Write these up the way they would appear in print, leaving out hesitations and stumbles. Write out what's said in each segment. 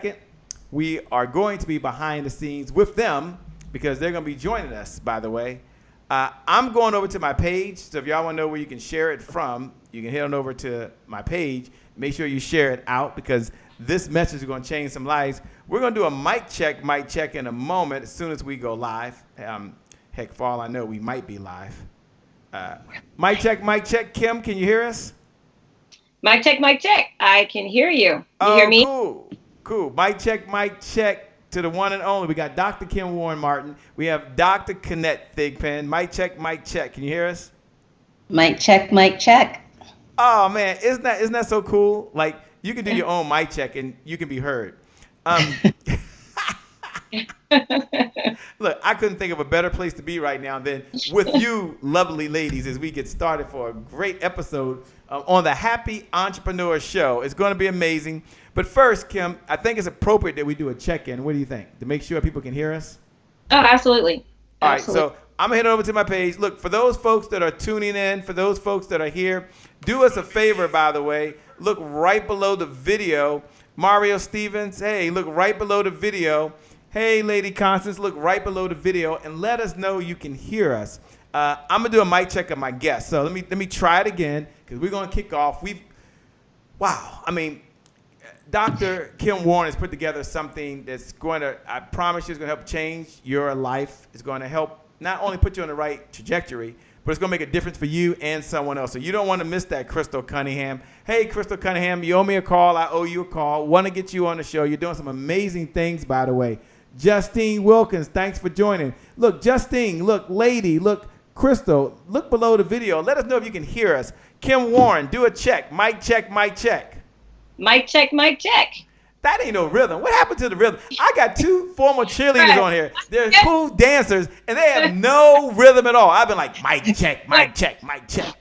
2nd, we are going to be behind the scenes with them because they're going to be joining us, by the way. I'm going over to my page, so if y'all want to know where you can share it from, you can head on over to my page. Make sure you share it out because this message is going to change some lives. We're going to do a mic check in a moment as soon as we go live. Heck, for all I know, we might be live. Mic check. Kim, can you hear us? Mic check. I can hear you. You hear me? Cool. Mic check to the one and only. We got Dr. Kim Warren Martin. We have Dr. Kennette Thigpen. Mic check. Can you hear us? Mic check. Oh man, isn't that so cool? Like you can do your own mic check and you can be heard. Look, I couldn't think of a better place to be right now than with you lovely ladies as we get started for a great episode on the Happy Entrepreneur Show. It's going to be amazing. But first, Kim, I think it's appropriate that we do a check-in. What do you think? To make sure people can hear us? Oh, absolutely. All right, so I'm going to head over to my page. Look, for those folks that are tuning in, for those folks that are here, do us a favor, by the way. Look right below the video. Mario Stevens, hey, look right below the video. Hey, Lady Constance, look right below the video and let us know you can hear us. I'm going to do a mic check of my guests. So let me try it again because we're going to kick off. Dr. Kim Warren has put together something that's going to, I promise you, it's going to help change your life. It's going to help not only put you on the right trajectory, but it's going to make a difference for you and someone else. So you don't want to miss that, Crystal Cunningham. Hey, Crystal Cunningham, you owe me a call. I owe you a call. Want to get you on the show. You're doing some amazing things, by the way. Justine Wilkins, thanks for joining. Look, Justine, look, lady, look, Crystal, look below the video. Let us know if you can hear us. Kim Warren, do a check. Mic check. Mic check. That ain't no rhythm. What happened to the rhythm? I got two former cheerleaders on here. They're cool dancers, and they have no rhythm at all. I've been like, mic check. A mic check. Mic check.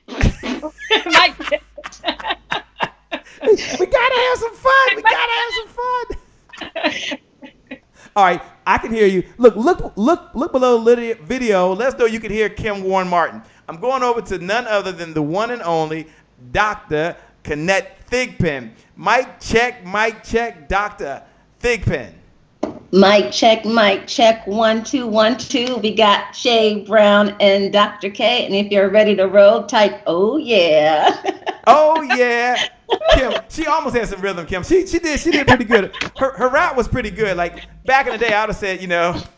We gotta have some fun. All right, I can hear you. Look below the video. Let's know you can hear Kim Warren Martin. I'm going over to none other than the one and only Dr. Kennette Thigpen. Mic check, Dr. Thigpen. Mic check, 1 2 1 2. We got Shay Brown and Dr. K. And if you're ready to roll, type oh yeah. Oh yeah. Kim, she almost had some rhythm, Kim. She did pretty good. Her rap was pretty good. Like back in the day, I would have said,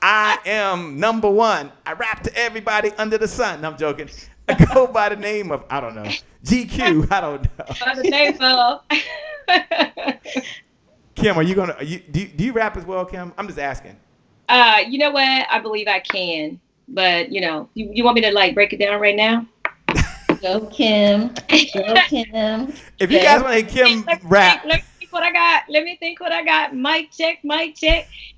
I am number one. I rap to everybody under the sun. No, I'm joking. I go by the name of, I don't know, GQ. I don't know. By the name of. Kim, are you gonna? Do you rap as well, Kim? I'm just asking. You know what? I believe I can, but you want me to like break it down right now? Go Kim. If you guys want to hear Kim rap. Let me think what I got. Mic check.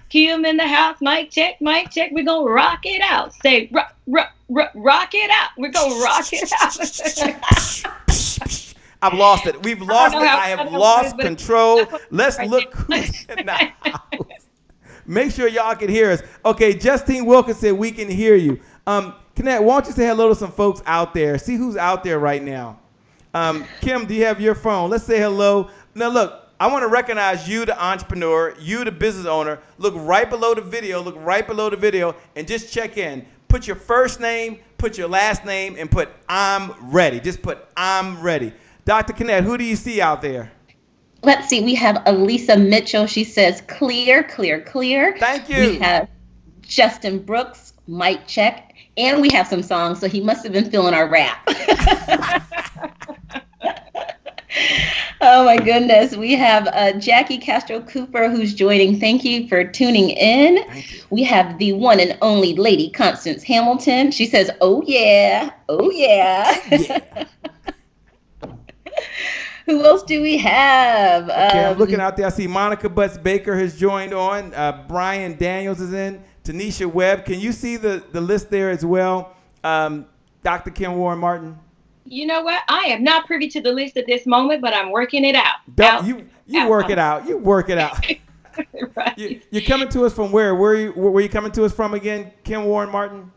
Kim in the house. Mic check. We're going to rock it out. Say rock it out. We're going to rock it out. I've lost it. We've lost it. I have lost control. Let's look who's in the house. Make sure y'all can hear us. Okay, Justine Wilkins said we can hear you. Kennette, why don't you say hello to some folks out there? See who's out there right now. Kim, do you have your phone? Let's say hello. Now, look, I want to recognize you, the entrepreneur, you, the business owner. Look right below the video, and just check in. Put your first name, put your last name, and put I'm ready. Just put I'm ready. Dr. Kennette, who do you see out there? Let's see. We have Elisa Mitchell. She says clear. Thank you. We have Justin Brooks, mic check. And we have some songs, so he must have been feeling our rap. Oh, my goodness. We have Jackie Castro Cooper, who's joining. Thank you for tuning in. Thank you. We have the one and only Lady Constance Hamilton. She says, oh, yeah. Yeah. Who else do we have? Okay, I'm looking out there. I see Monica Butts Baker has joined on. Brian Daniels is in. Tanisha Webb. Can you see the list there as well? Dr. Kim Warren Martin. You know what? I am not privy to the list at this moment, but I'm working it out. You work it out. Right. You're coming to us from where? Where you coming to us from again, Kim Warren Martin?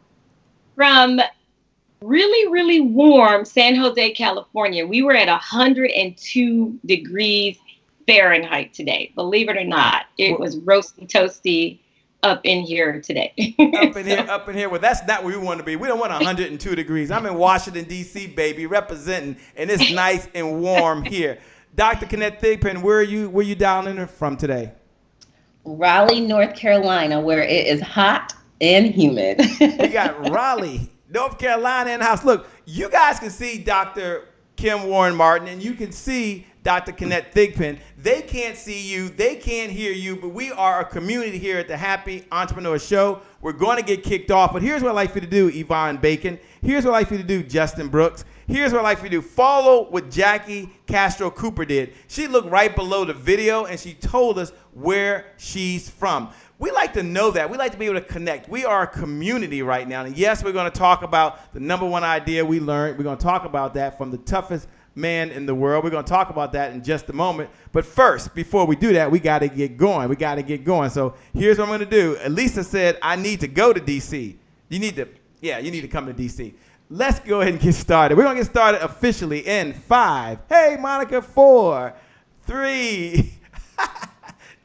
From really, really warm San Jose, California. We were at 102 degrees Fahrenheit today. Believe it or not, it was roasty toasty up in here today. Up in here. Well, that's not where we want to be. We don't want 102 degrees. I'm in Washington, D.C., baby, representing, and it's nice and warm here. Dr. Kennette Thigpen, where are you dialing in from today? Raleigh, North Carolina, where it is hot and humid. We got Raleigh, North Carolina in the house. Look, you guys can see Dr. Kim Warren Martin, and you can see Dr. Kennette Thigpen. They can't see you, they can't hear you, but we are a community here at the Happy Entrepreneur Show. We're going to get kicked off, but here's what I'd like for you to do, Yvonne Bacon. Here's what I'd like for you to do, Justin Brooks. Here's what I'd like for you to do. Follow what Jackie Castro Cooper did. She looked right below the video, and she told us where she's from. We like to know that. We like to be able to connect. We are a community right now. And yes, we're going to talk about the number one idea we learned. We're going to talk about that from the toughest man in the world. We're going to talk about that in just a moment. But first, before we do that, we got to get going. So here's what I'm going to do. Elisa said, I need to go to D.C. You need to come to D.C. Let's go ahead and get started. We're going to get started officially in 5. Hey, Monica, 4, 3,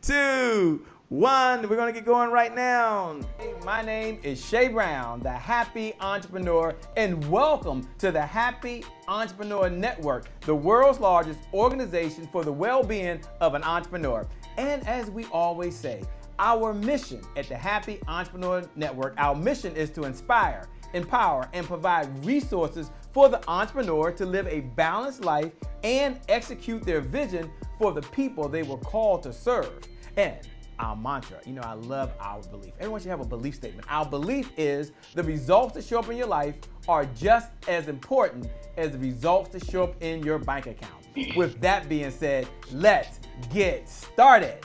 2, 1. We're going to get going right now. Hey, my name is Shay Brown, the Happy Entrepreneur, and welcome to the Happy Entrepreneur Network, the world's largest organization for the well-being of an entrepreneur. And as we always say, our mission at the Happy Entrepreneur Network, our mission is to inspire, empower, and provide resources for the entrepreneur to live a balanced life and execute their vision for the people they were called to serve. And our mantra, I love our belief. Everyone should have a belief statement. Our belief is the results that show up in your life are just as important as the results that show up in your bank account. With that being said, let's get started.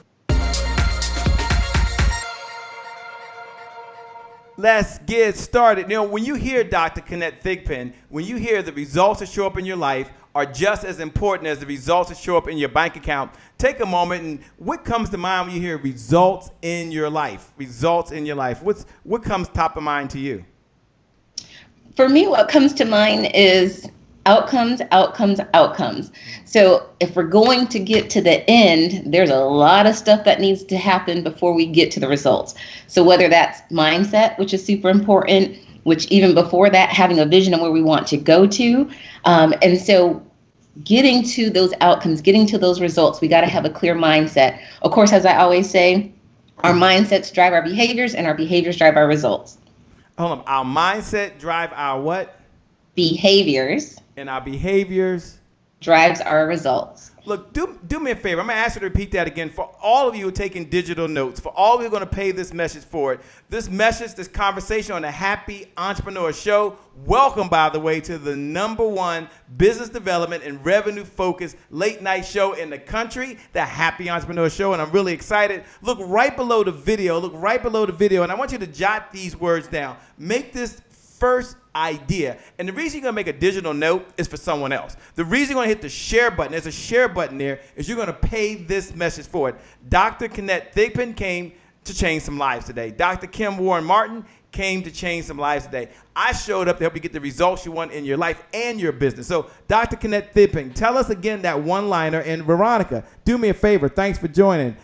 Let's get started. When you hear Dr. Kennette Thigpen, when you hear the results that show up in your life are just as important as the results that show up in your bank account, take a moment and what comes to mind when you hear results in your life? Results in your life. What comes top of mind to you? For me, what comes to mind is outcomes, outcomes, outcomes. So if we're going to get to the end, there's a lot of stuff that needs to happen before we get to the results. So whether that's mindset, which is super important, which even before that, having a vision of where we want to go to. And so getting to those outcomes, getting to those results, we got to have a clear mindset. Of course, as I always say, our mindsets drive our behaviors and our behaviors drive our results. Hold on. Our mindset drive our what? Behaviors. And our behaviors drives our results. Look, do me a favor. I'm going to ask you to repeat that again for all of you who are taking digital notes, for all of you who are going to pay this message forward. This message, this conversation on the Happy Entrepreneur Show. Welcome, by the way, to the #1 business development and revenue-focused late-night show in the country, the Happy Entrepreneur Show, and I'm really excited. Look right below the video. And I want you to jot these words down. Make this first idea. And the reason you're going to make a digital note is for someone else. The reason you're going to hit the share button, there's a share button there, is you're going to pay this message forward. Dr. Kennette Thigpen came to change some lives today. Dr. Kim Warren Martin came to change some lives today. I showed up to help you get the results you want in your life and your business. So Dr. Kennette Thigpen, tell us again that one-liner. And Veronica, do me a favor. Thanks for joining.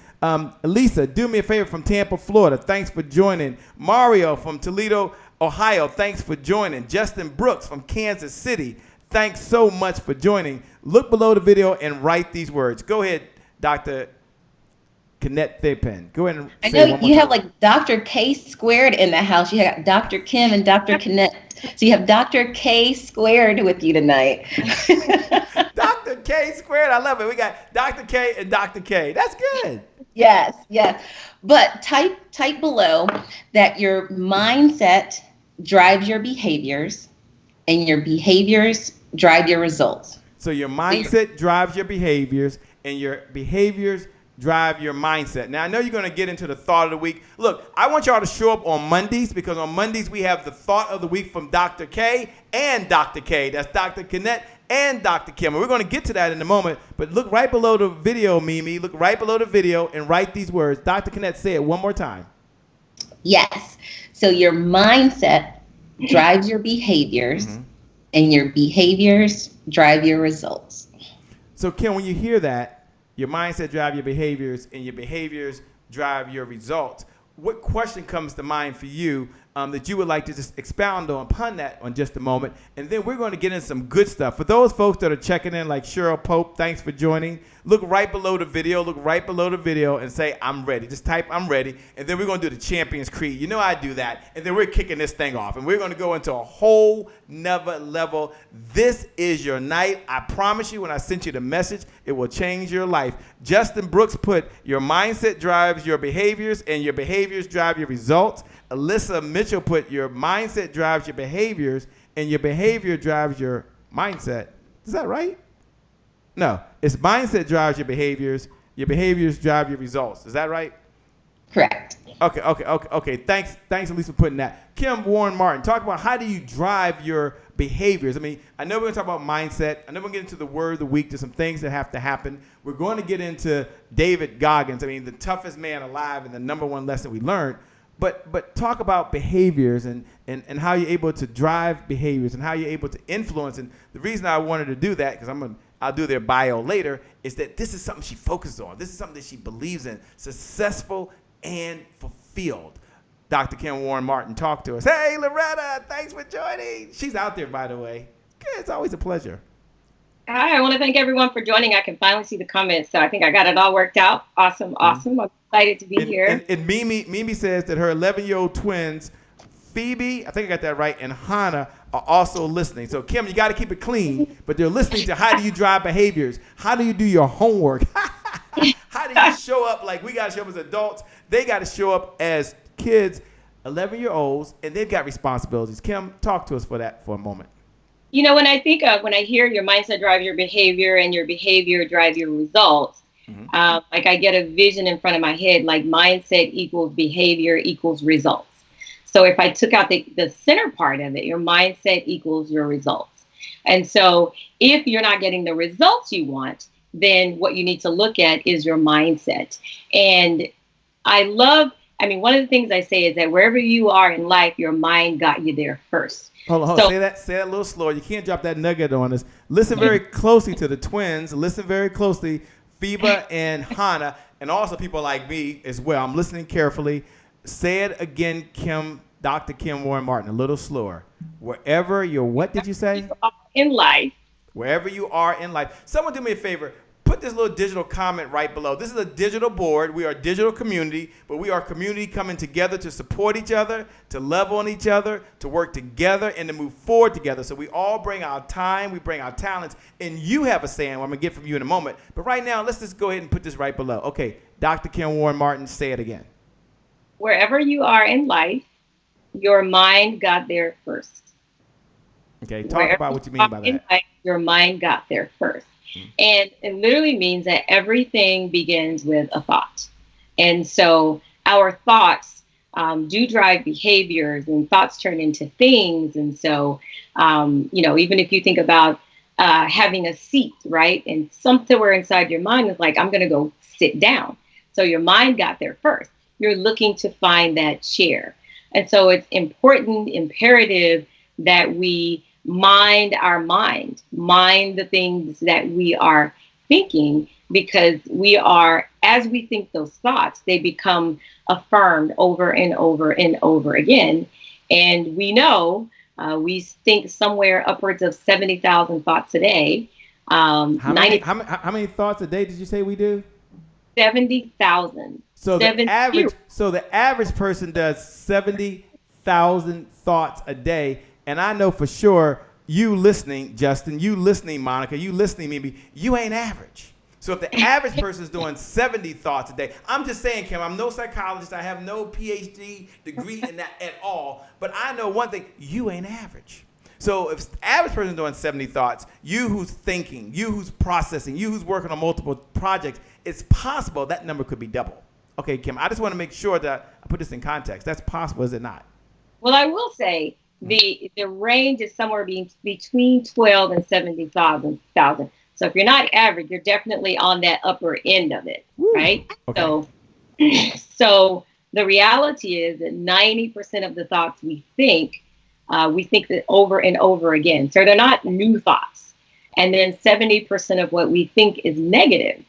Lisa, do me a favor from Tampa, Florida. Thanks for joining. Mario from Toledo, Ohio, thanks for joining. Justin Brooks from Kansas City, thanks so much for joining. Look below the video and write these words. Go ahead, Dr. Kennette Thigpen. Go ahead and I know you have like Dr. K squared in the house. You have Dr. Kim and Dr. Kennette. So you have Dr. K squared with you tonight. Dr. K squared, I love it. We got Dr. K and Dr. K. That's good. Yes. But type below that your mindset drives your behaviors and your behaviors drive your results. So your mindset drives your behaviors and your behaviors drive your mindset. Now, I know you're going to get into the thought of the week. Look, I want y'all to show up on Mondays because on Mondays we have the thought of the week from Dr. K and Dr. K. That's Dr. Kennette and Dr. Kim. And we're going to get to that in a moment. But look right below the video, Mimi. Look right below the video and write these words. Dr. Kennette, say it one more time. Yes. So your mindset drives your behaviors, and your behaviors drive your results. So, Kim, when you hear that, your mindset drive your behaviors, and your behaviors drive your results. What question comes to mind for you that you would like to just expound on, upon that on just a moment? And then we're going to get into some good stuff. For those folks that are checking in, like Cheryl Pope, thanks for joining. Look right below the video, and say, I'm ready. Just type, I'm ready. And then we're going to do the Champions Creed. You know I do that. And then we're kicking this thing off. And we're going to go into a whole nother level. This is your night. I promise you, when I sent you the message, it will change your life. Justin Brooks put, your mindset drives your behaviors, and your behaviors drive your results. Alyssa Mitchell put, your mindset drives your behaviors, and your behavior drives your mindset. Is that right? No, it's mindset drives your behaviors drive your results. Is that right? Correct. Okay. Thanks, Elise, for putting that. Kim Warren Martin, talk about how do you drive your behaviors. I mean, I know we're going to talk about mindset. I know we're going to get into the word of the week. There's some things that have to happen. We're going to get into David Goggins. I mean, the toughest man alive, and the number one lesson we learned. But talk about behaviors and how you're able to drive behaviors and how you're able to influence. And the reason I wanted to do that, because I'll do their bio later, is that this is something she focuses on. This is something that she believes in. Successful and fulfilled. Dr. Kim Warren Martin, talk to us. Hey, Loretta, thanks for joining. She's out there, by the way. It's always a pleasure. Hi, I want to thank everyone for joining. I can finally see the comments, so I think I got it all worked out. Awesome. I'm excited to be here. And Mimi says that her 11-year-old twins, Phoebe, I think I got that right, and Hannah are also listening. So, Kim, you got to keep it clean, but they're listening to how do you drive behaviors? How do you do your homework? How do you show up like we got to show up as adults? They got to show up as kids, 11-year-olds, and they've got responsibilities. Kim, talk to us for a moment. You know, when I hear your mindset drive your behavior and your behavior drive your results, like I get a vision in front of my head, like mindset equals behavior equals results. So if I took out the center part of it, your mindset equals your results. And so if you're not getting the results you want, then what you need to look at is your mindset. And one of the things I say is that wherever you are in life, your mind got you there first. Hold on. Say that a little slower. You can't drop that nugget on us. Listen very closely to the twins. Listen very closely, Phoebe and Hannah, and also people like me as well. I'm listening carefully. Say it again, Kim, Dr. Kim Warren Martin, a little slower. Wherever you're, what did you say? In life. Wherever you are in life. Someone do me a favor. Put this little digital comment right below. This is a digital board. We are a digital community, but we are a community coming together to support each other, to love on each other, to work together, and to move forward together. So we all bring our time, we bring our talents, and you have a say in what I'm going to get from you in a moment. But right now, let's just go ahead and put this right below. Okay, Dr. Kim Warren Martin, say it again. Wherever you are in life, your mind got there first. Okay, talk about what you mean by that. Life, your mind got there first. And it literally means that everything begins with a thought. And so our thoughts do drive behaviors, and thoughts turn into things. And so, even if you think about having a seat, right? And somewhere inside your mind is like, I'm going to go sit down. So your mind got there first. You're looking to find that chair. And so it's imperative that we mind our mind the things that we are thinking, because as we think those thoughts, they become affirmed over and over and over again. And we know we think somewhere upwards of 70,000 thoughts a day. How many thoughts a day did you say we do? 70,000. So the average person does 70,000 thoughts a day. And I know for sure you listening, Justin, you listening, Monica, you listening, Mimi, you ain't average. So if the average person is doing 70 thoughts a day, I'm just saying, Kim, I'm no psychologist. I have no PhD degree in that at all. But I know one thing, you ain't average. So if the average person is doing 70 thoughts, you who's thinking, you who's processing, you who's working on multiple projects, it's possible that number could be double. Okay, Kim, I just want to make sure that I put this in context. That's possible, is it not? Well, I will say the range is somewhere between 12 and 70,000. So if you're not average, you're definitely on that upper end of it, right? Okay. So the reality is that 90% of the thoughts we think that over and over again. So they're not new thoughts. And then 70% of what we think is negative.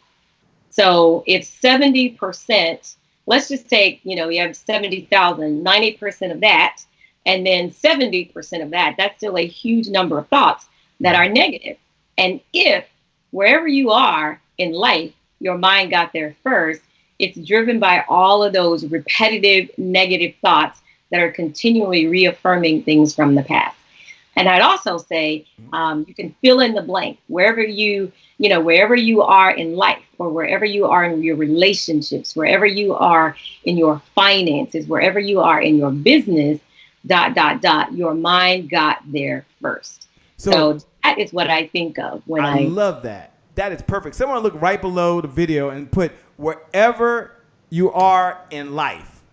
So if 70%, let's just take, you have 70,000, 90% of that, and then 70% of that, that's still a huge number of thoughts that are negative. And if wherever you are in life, your mind got there first, it's driven by all of those repetitive negative thoughts that are continually reaffirming things from the past. And I'd also say you can fill in the blank wherever wherever you are in life, or wherever you are in your relationships, wherever you are in your finances, wherever you are in your business, ... your mind got there first. So that is what I think of when I love that. That is perfect. Someone look right below the video and put wherever you are in life,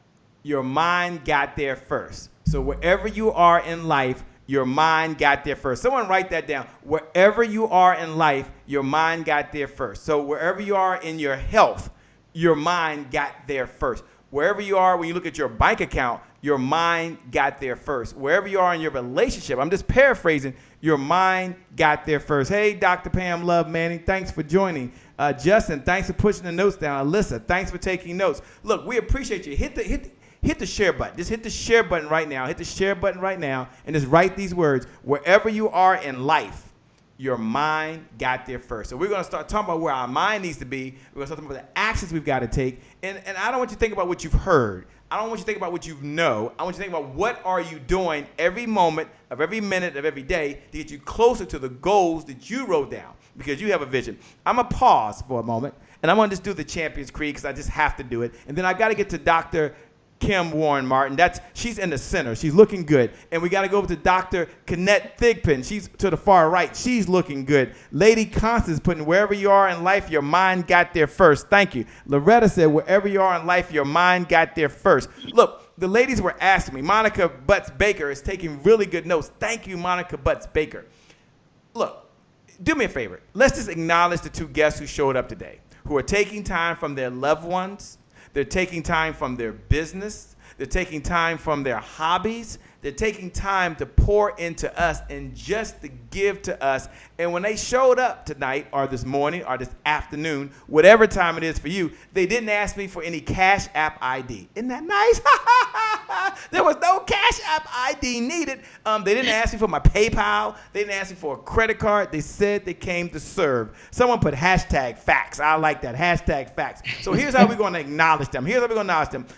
your mind got there first. So wherever you are in life, your mind got there first. Someone write that down. Wherever you are in life, your mind got there first. So wherever you are in your health, your mind got there first. Wherever you are when you look at your bank account, your mind got there first. Wherever you are in your relationship, I'm just paraphrasing, your mind got there first. Hey, Dr. Pam Love Manning, thanks for joining. Justin, thanks for pushing the notes down. Alyssa, thanks for taking notes. Look, we appreciate you. Hit the share button. Just hit the share button right now. Hit the share button right now and just write these words. Wherever you are in life, your mind got there first. So we're going to start talking about where our mind needs to be. We're going to start talking about the actions we've got to take. And I don't want you to think about what you've heard. I don't want you to think about what you know. I want you to think about what are you doing every moment of every minute of every day to get you closer to the goals that you wrote down, because you have a vision. I'm going to pause for a moment, and I'm going to just do the Champions Creed because I just have to do it. And then I got to get to Dr. Kim Warren Martin. She's in the center. She's looking good. And we got to go over to Dr. Kennette Thigpen. She's to the far right. She's looking good. Lady Constance putting wherever you are in life, your mind got there first. Thank you. Loretta said wherever you are in life, your mind got there first. Look, the ladies were asking me. Monica Butts Baker is taking really good notes. Thank you, Monica Butts Baker. Look, do me a favor. Let's just acknowledge the two guests who showed up today, who are taking time from their loved ones. They're taking time from their business. They're taking time from their hobbies. They're taking time to pour into us and just to give to us. And when they showed up tonight or this morning or this afternoon, whatever time it is for you, they didn't ask me for any Cash App ID. Isn't that nice? There was no Cash App ID needed. They didn't ask me for my PayPal. They didn't ask me for a credit card. They said they came to serve. Someone put #facts. I like that. #facts. So here's how we're going to acknowledge them.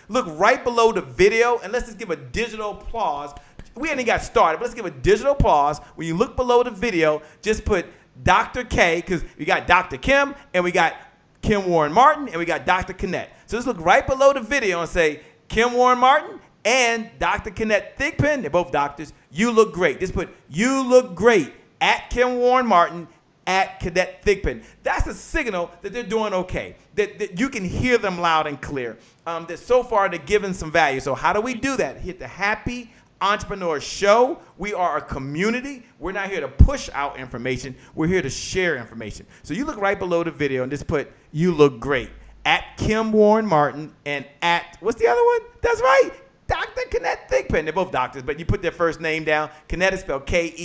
Look right below the video, and let's just give a digital applause. We ain't got started, but let's give a digital applause. When you look below the video, just put Dr. K, because we got Dr. Kim, and we got Kim Warren Martin, and we got Dr. Kennette. So just look right below the video and say, Kim Warren Martin and Dr. Kennette Thigpen, they're both doctors, you look great. Just put, you look great, at Kim Warren Martin, at Kennette Thigpen. That's a signal that they're doing okay, that you can hear them loud and clear, that so far they're giving some value. So how do we do that? Hit the Happy Entrepreneur Show. We are a community. We're not here to push out information. We're here to share information. So you look right below the video and just put, you look great, at Kim Warren Martin and at, what's the other one? That's right, Dr. Kennette Thigpen. They're both doctors, but you put their first name down. Kennette is spelled Kennett.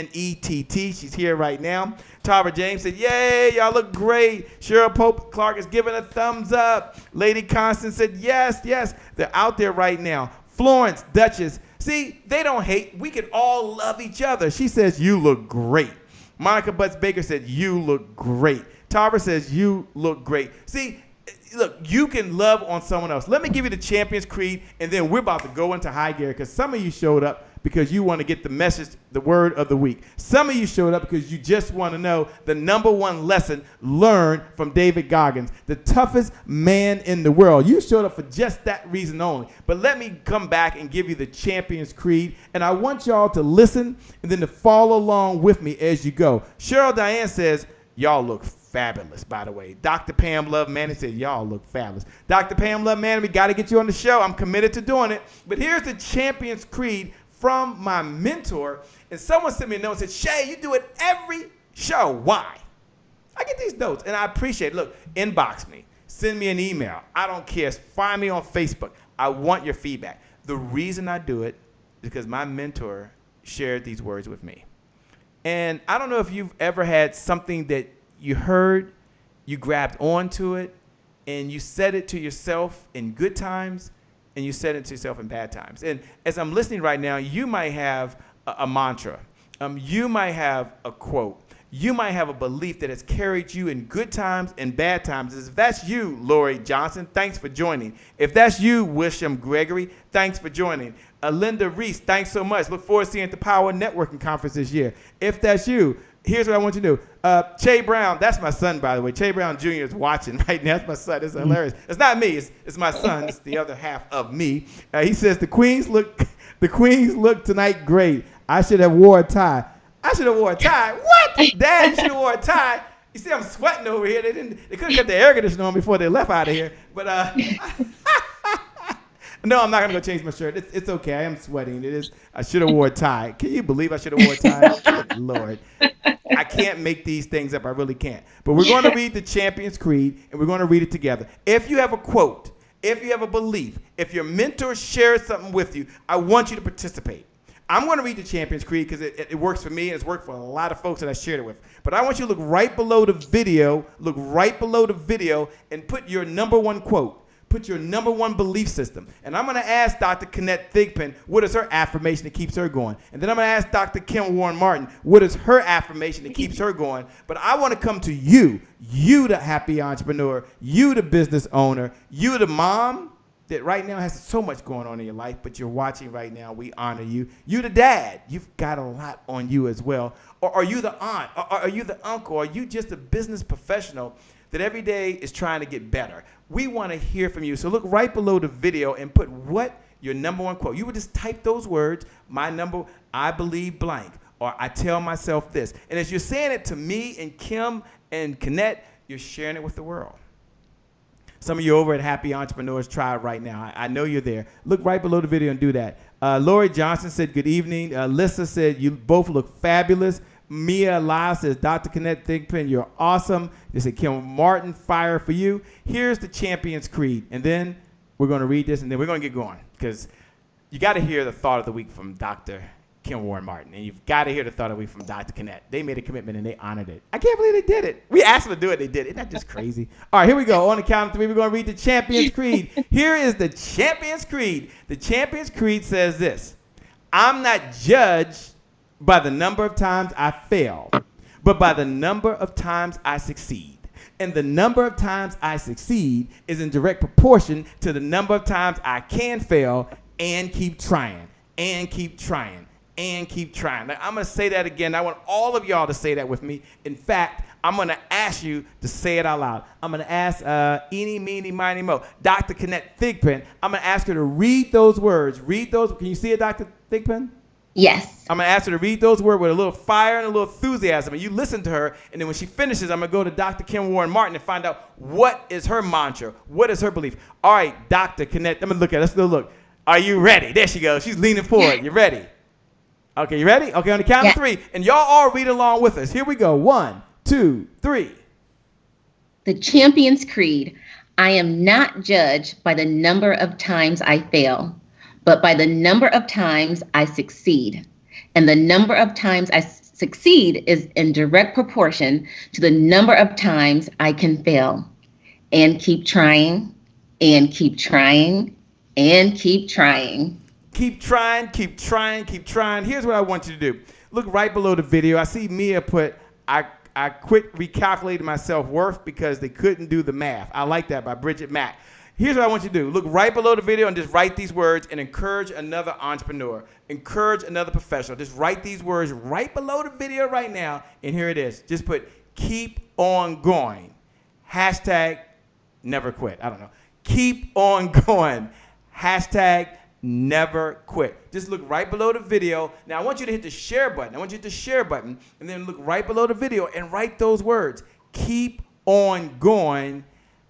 She's here right now. Tara James said, yay, y'all look great. Cheryl Pope Clark is giving a thumbs up. Lady Constance said, yes. They're out there right now. Florence, Duchess, see, they don't hate. We can all love each other. She says, you look great. Monica Butts Baker said, you look great. Tara says, you look great. See, look, you can love on someone else. Let me give you the Champions Creed, and then we're about to go into high gear, because some of you showed up because you want to get the message, the word of the week. Some of you showed up because you just want to know the number one lesson learned from David Goggins, the toughest man in the world. You showed up for just that reason only. But let me come back and give you the Champions Creed, and I want y'all to listen and then to follow along with me as you go. Cheryl Diane says, y'all look fabulous, by the way. Dr. Pam Love Manning said, y'all look fabulous. Dr. Pam Love Manning, we got to get you on the show. I'm committed to doing it. But here's the Champions Creed from my mentor. And someone sent me a note and said, Shay, you do it every show. Why? I get these notes, and I appreciate it. Look, inbox me. Send me an email. I don't care. Find me on Facebook. I want your feedback. The reason I do it is because my mentor shared these words with me. And I don't know if you've ever had something that you heard, you grabbed onto it, and you said it to yourself in good times, and you said it to yourself in bad times. And as I'm listening right now, you might have a mantra. You might have a quote. You might have a belief that has carried you in good times and bad times. If that's you, Lori Johnson, thanks for joining. If that's you, Wisham Gregory, thanks for joining. Linda Reese, thanks so much. Look forward to seeing you at the Power Networking Conference this year. If that's you, here's what I want you to do. Che Brown, that's my son, by the way. Che Brown Jr. is watching right now. That's my son. It's hilarious. It's not me. It's my son. It's the other half of me. He says, the Queens look tonight great. I should have wore a tie. I should have wore a tie. What? Dad, you should have wore a tie. You see, I'm sweating over here. They couldn't get the air conditioner on before they left out of here. But no, I'm not gonna go change my shirt. It's okay. I am sweating. It is. I should have wore a tie. Can you believe I should have wore a tie? Good Lord, I can't make these things up. I really can't. But we're going to read the Champions Creed, and we're going to read it together. If you have a quote, if you have a belief, if your mentor shares something with you, I want you to participate. I'm going to read the Champions Creed because it works for me and it's worked for a lot of folks that I shared it with. But I want you to look right below the video, and put your number one quote. Put your number one belief system. And I'm going to ask Dr. Kennette Thigpen, what is her affirmation that keeps her going? And then I'm going to ask Dr. Kim Warren Martin, what is her affirmation that keeps her going? But I want to come to you the happy entrepreneur, you the business owner, you the mom that right now has so much going on in your life, but you're watching right now. We honor you. You the dad. You've got a lot on you as well. Or are you the aunt? Or are you the uncle? Are you just a business professional that every day is trying to get better? We want to hear from you. So look right below the video and put what your number one quote. You would just type those words, I believe blank, or I tell myself this. And as you're saying it to me and Kim and Kennette, you're sharing it with the world. Some of you over at Happy Entrepreneurs, try it right now. I know you're there. Look right below the video and do that. Lori Johnson said, good evening. Lissa said, you both look fabulous. Mia Lai says, Dr. Kennette Thigpen, you're awesome. They said, Kim Martin, fire for you. Here's the Champions Creed. And then we're going to read this, and then we're going to get going. Because you got to hear the thought of the week from Dr. Kim Warren Martin. And you've got to hear the thought of the week from Dr. Kennette. They made a commitment, and they honored it. I can't believe they did it. We asked them to do it. They did it. Isn't that just crazy? All right, here we go. On the count of three, we're going to read the Champions Creed. Here is the Champions Creed. The Champions Creed says this. I'm not judged by the number of times I fail, but by the number of times I succeed. And the number of times I succeed is in direct proportion to the number of times I can fail and keep trying, and keep trying, and keep trying. Now, I'm going to say that again. I want all of y'all to say that with me. In fact, I'm going to ask you to say it out loud. I'm going to ask eeny, meeny, miny, mo. Dr. Kennette Thigpen, I'm going to ask her to read those words. Read those. Can you see it, Dr. Thigpen? Yes. I'm going to ask her to read those words with a little fire and a little enthusiasm. And you listen to her, and then when she finishes, I'm going to go to Dr. Kim Warren Martin and find out what is her mantra, what is her belief. All right, Dr. Kennette, I'm going to look at her. Let's go look. Are you ready? There she goes. She's leaning forward. You ready? Okay, you ready? Okay, on the count of three. And y'all all read along with us. Here we go. 1, 2, 3. The Champions Creed. I am not judged by the number of times I fail, but by the number of times I succeed. And the number of times I succeed is in direct proportion to the number of times I can fail. And keep trying, and keep trying, and keep trying. Keep trying, keep trying, keep trying. Here's what I want you to do. Look right below the video. I see Mia put, I quit recalculating my self-worth because they couldn't do the math. I like that, by Bridget Mack. Here's what I want you to do. Look right below the video and just write these words and encourage another entrepreneur. Encourage another professional. Just write these words right below the video right now. And here it is. Just put, keep on going. Hashtag never quit. I don't know. Keep on going. Hashtag never quit. Just look right below the video. Now, I want you to hit the share button. I want you to hit the share button and then look right below the video and write those words. Keep on going.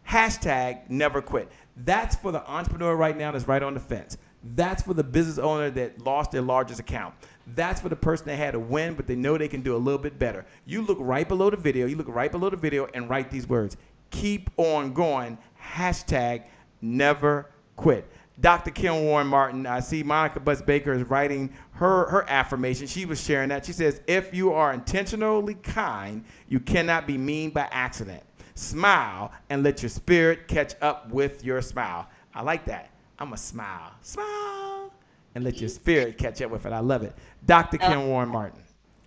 Hashtag never quit. That's for the entrepreneur right now that's right on the fence. That's for the business owner that lost their largest account. That's for the person that had a win, but they know they can do a little bit better. You look right below the video. You look right below the video and write these words. Keep on going. Hashtag never quit. Dr. Kim Warren Martin, I see Monica Butts Baker is writing her affirmation. She was sharing that. She says, if you are intentionally kind, you cannot be mean by accident. Smile and let your spirit catch up with your smile. I like that. I'm a smile. Smile and let your spirit catch up with it. I love it. Dr. Kim Warren Martin.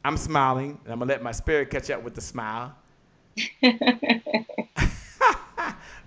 I'm smiling, and I'm going to let my spirit catch up with the smile.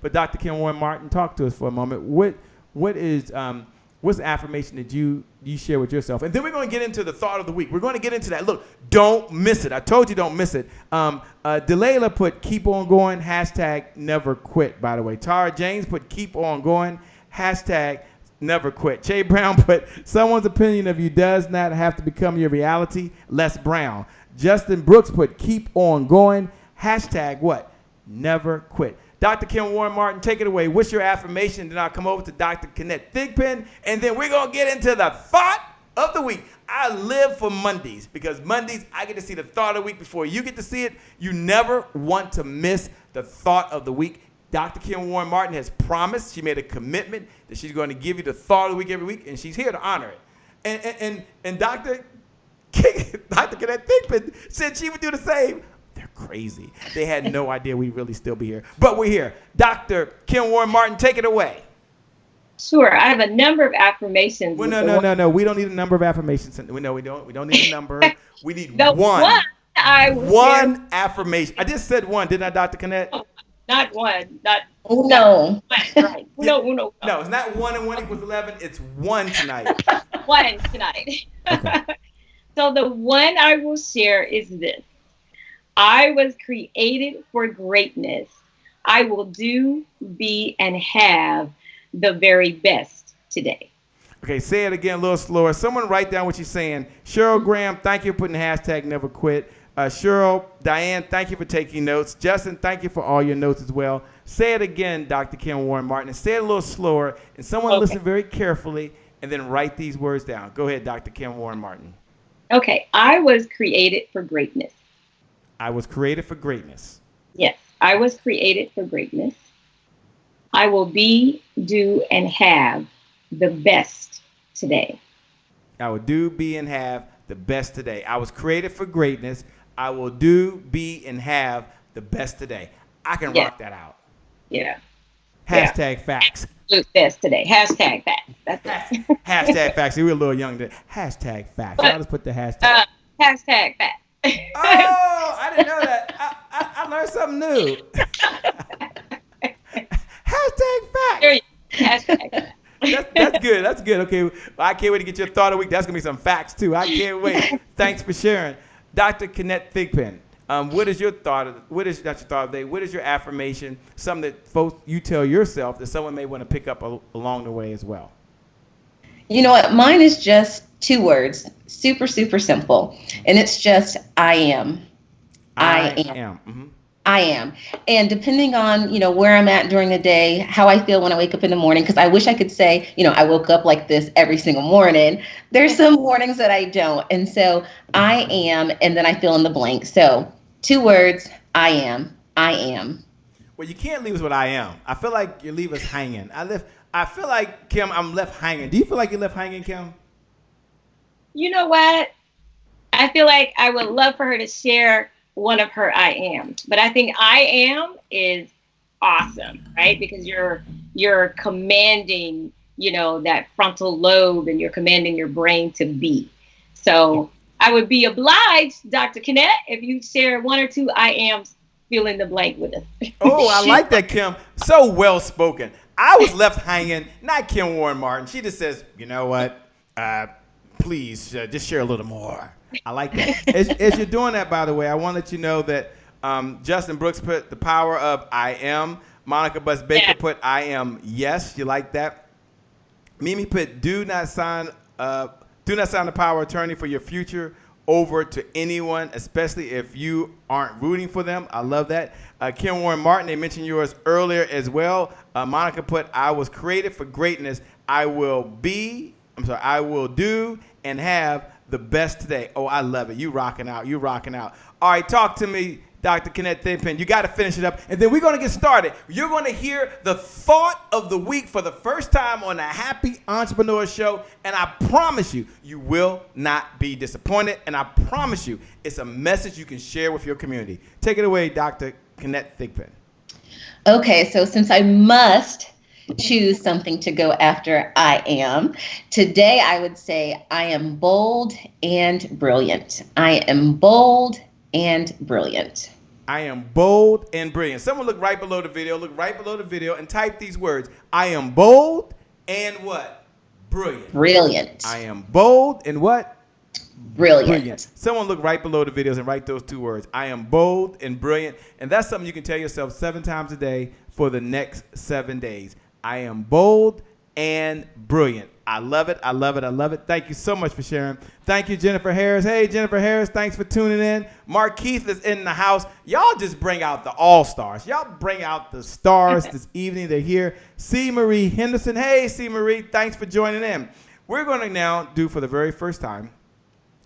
But Dr. Kim Warren Martin, talk to us for a moment. What's the affirmation that you share with yourself? And then we're going to get into the thought of the week. We're going to get into that. Look, don't miss it. I told you don't miss it. Delayla put keep on going, hashtag never quit, by the way. Tara James put keep on going, hashtag never quit. Che Brown put someone's opinion of you does not have to become your reality. Les Brown. Justin Brooks put keep on going, hashtag what? Never quit. Dr. Kim Warren Martin, take it away. What's your affirmation? Then I'll come over to Dr. Kennette Thigpen, and then we're going to get into the thought of the week. I live for Mondays because Mondays I get to see the thought of the week before you get to see it. You never want to miss the thought of the week. Dr. Kim Warren Martin has promised, she made a commitment that she's going to give you the thought of the week every week, and she's here to honor it. And Dr. Kennette Thigpen said she would do the same. They're crazy. They had no idea we'd really still be here. But we're here. Dr. Kim Warren Martin, take it away. Sure. I have a number of affirmations. Well, no. We don't need a number of affirmations. No, we don't. We don't need a number. We need one. One affirmation. I just said one, didn't I, Dr. Kennette? No, not one. Not no. Right. No. No, it's not 1 and 1 equals 11. It's one tonight. One tonight. Okay. So the one I will share is this. I was created for greatness. I will do, be, and have the very best today. Okay, say it again a little slower. Someone write down what you're saying. Cheryl Graham, thank you for putting hashtag never quit. Cheryl, Diane, thank you for taking notes. Justin, thank you for all your notes as well. Say it again, Dr. Kim Warren Martin, and say it a little slower. And someone listen very carefully and then write these words down. Go ahead, Dr. Kim Warren Martin. Okay, I was created for greatness. I was created for greatness. Yes, I was created for greatness. I will be, do, and have the best today. I will do, be, and have the best today. I was created for greatness. I will do, be, and have the best today. I can rock that out. Yeah. Hashtag facts. Best today. Hashtag facts. That's it. Hashtag facts. We're a little young today. Hashtag facts. I'll just put the hashtag. Hashtag facts. Oh, I didn't know that. I learned something new. Hashtag facts. Hashtag facts. That's good. That's good. Okay. I can't wait to get your thought of the week. That's going to be some facts, too. I can't wait. Thanks for sharing. Dr. Kennette Thigpen, what is your thought? What is not your thought of the day? What is your affirmation? Something that folks you tell yourself that someone may want to pick up along the way as well. You know what? Mine is just 2 words. Super, super simple. And it's just I am. I am. Mm-hmm. I am. And depending on, where I'm at during the day, how I feel when I wake up in the morning, because I wish I could say, I woke up like this every single morning. There's some mornings that I don't. And so I am, and then I fill in the blank. So 2 words, I am. I am. Well, you can't leave us with I am. I feel like you leave us hanging. I feel like, Kim, I'm left hanging. Do you feel like you're left hanging, Kim? You know what? I feel like I would love for her to share one of her I am. But I think I am is awesome, right? Because you're commanding, that frontal lobe, and you're commanding your brain to be. So I would be obliged, Dr. Kennette, if you share 1 or 2 I ams, fill in the blank with us. Oh, I like that, Kim. So well spoken. I was left hanging, not Kim Warren Martin. She just says, you know what? Please just share a little more. I like that. As you're doing that, by the way, I want to let you know that Justin Brooks put the power of I am. Monica Bus Baker put I am yes. You like that? Mimi put do not sign the power of attorney for your future over to anyone, especially if you aren't rooting for them. I love that. Kim Warren Martin, they mentioned yours earlier as well. Monica put I was created for greatness. I will do and have the best today. Oh, I love it. You rocking out. All right, talk to me, Dr. Kennette Thigpen. You got to finish it up, and then we're going to get started. You're going to hear the thought of the week for the first time on the Happy Entrepreneur Show, and I promise you, you will not be disappointed, and I promise you, it's a message you can share with your community. Take it away, Dr. Kennette Thigpen. Okay, so since I must choose something to go after I am, today I would say I am bold and brilliant. I am bold and brilliant. I am bold and brilliant. Someone look right below the video. Look right below the video and type these words. I am bold and what? Brilliant. Brilliant. I am bold and what? Brilliant. Someone look right below the videos and write those two words. I am bold and brilliant. And that's something you can tell yourself 7 times a day for the next 7 days. I am bold and brilliant. I love it. I love it. I love it. Thank you so much for sharing. Thank you, Jennifer Harris. Hey, Jennifer Harris, thanks for tuning in. Mark Keith is in the house. Y'all just bring out the all-stars. Y'all bring out the stars this evening. They're here. C. Marie Henderson. Hey, C. Marie, thanks for joining in. We're going to now do for the very first time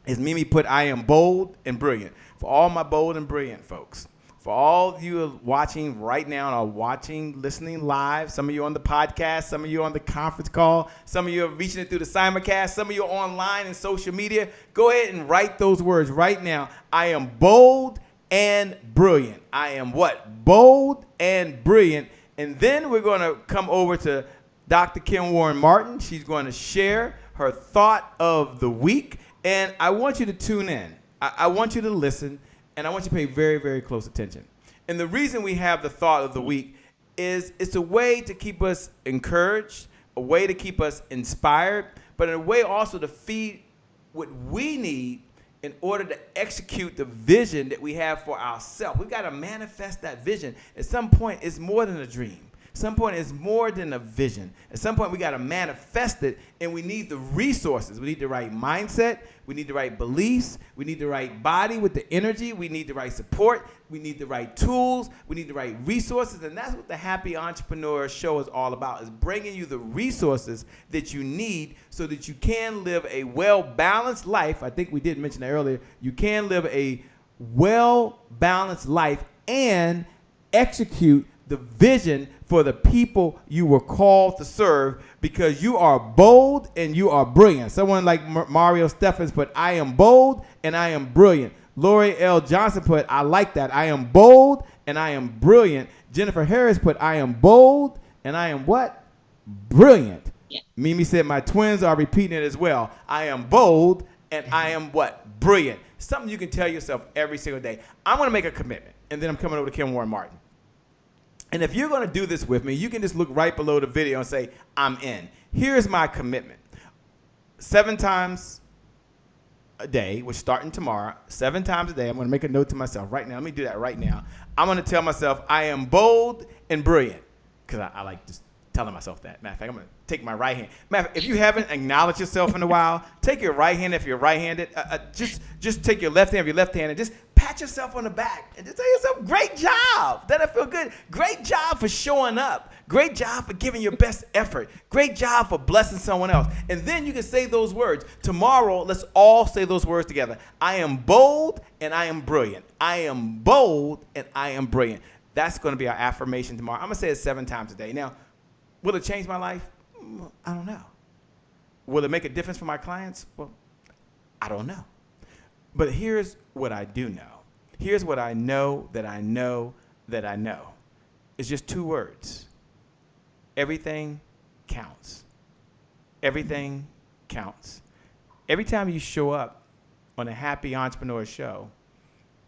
is Mimi put I am bold and brilliant. For all my bold and brilliant folks. For all of you watching right now, or watching, listening live, some of you on the podcast, some of you on the conference call, some of you are reaching it through the simulcast, some of you are online and social media, go ahead and write those words right now. I am bold and brilliant. I am what? Bold and brilliant. And then we're going to come over to Dr. Kim Warren Martin. She's going to share her thought of the week. And I want you to tune in. I want you to listen. And I want you to pay very, very close attention. And the reason we have the thought of the week is it's a way to keep us encouraged, a way to keep us inspired, but in a way also to feed what we need in order to execute the vision that we have for ourselves. We've got to manifest that vision. At some point, it's more than a dream. At some point, it's more than a vision. At some point, we got to manifest it, and we need the resources. We need the right mindset. We need the right beliefs. We need the right body with the energy. We need the right support. We need the right tools. We need the right resources, and that's what the Happy Entrepreneur Show is all about, is bringing you the resources that you need so that you can live a well-balanced life. I think we did mention that earlier. You can live a well-balanced life and execute the vision for the people you were called to serve, because you are bold and you are brilliant. Someone like Mario Steffens put, I am bold and I am brilliant. Lori L. Johnson put, I like that. I am bold and I am brilliant. Jennifer Harris put, I am bold and I am what? Brilliant. Yeah. Mimi said, my twins are repeating it as well. I am bold and I am what? Brilliant. Something you can tell yourself every single day. I'm going to make a commitment, and then I'm coming over to Kim Warren Martin. And if you're going to do this with me, you can just look right below the video and say, I'm in. Here's my commitment. 7 times a day, we're starting tomorrow, 7 times a day. I'm going to make a note to myself right now. Let me do that right now. I'm going to tell myself, I am bold and brilliant, because I like just telling myself that. Matter of fact, I'm going to take my right hand. Matter of fact, if you haven't acknowledged yourself in a while, take your right hand if you're right-handed. Just take your left hand if you're left-handed. Just pat yourself on the back and just tell yourself, great job. That'll feel good. Great job for showing up. Great job for giving your best effort. Great job for blessing someone else. And then you can say those words. Tomorrow, let's all say those words together. I am bold and I am brilliant. I am bold and I am brilliant. That's going to be our affirmation tomorrow. I'm going to say it 7 times a day. Now, will it change my life? I don't know. Will it make a difference for my clients? Well, I don't know. But here's what I do know. Here's what I know that I know that I know. It's just 2 words. Everything counts. Everything counts. Every time you show up on a Happy Entrepreneur Show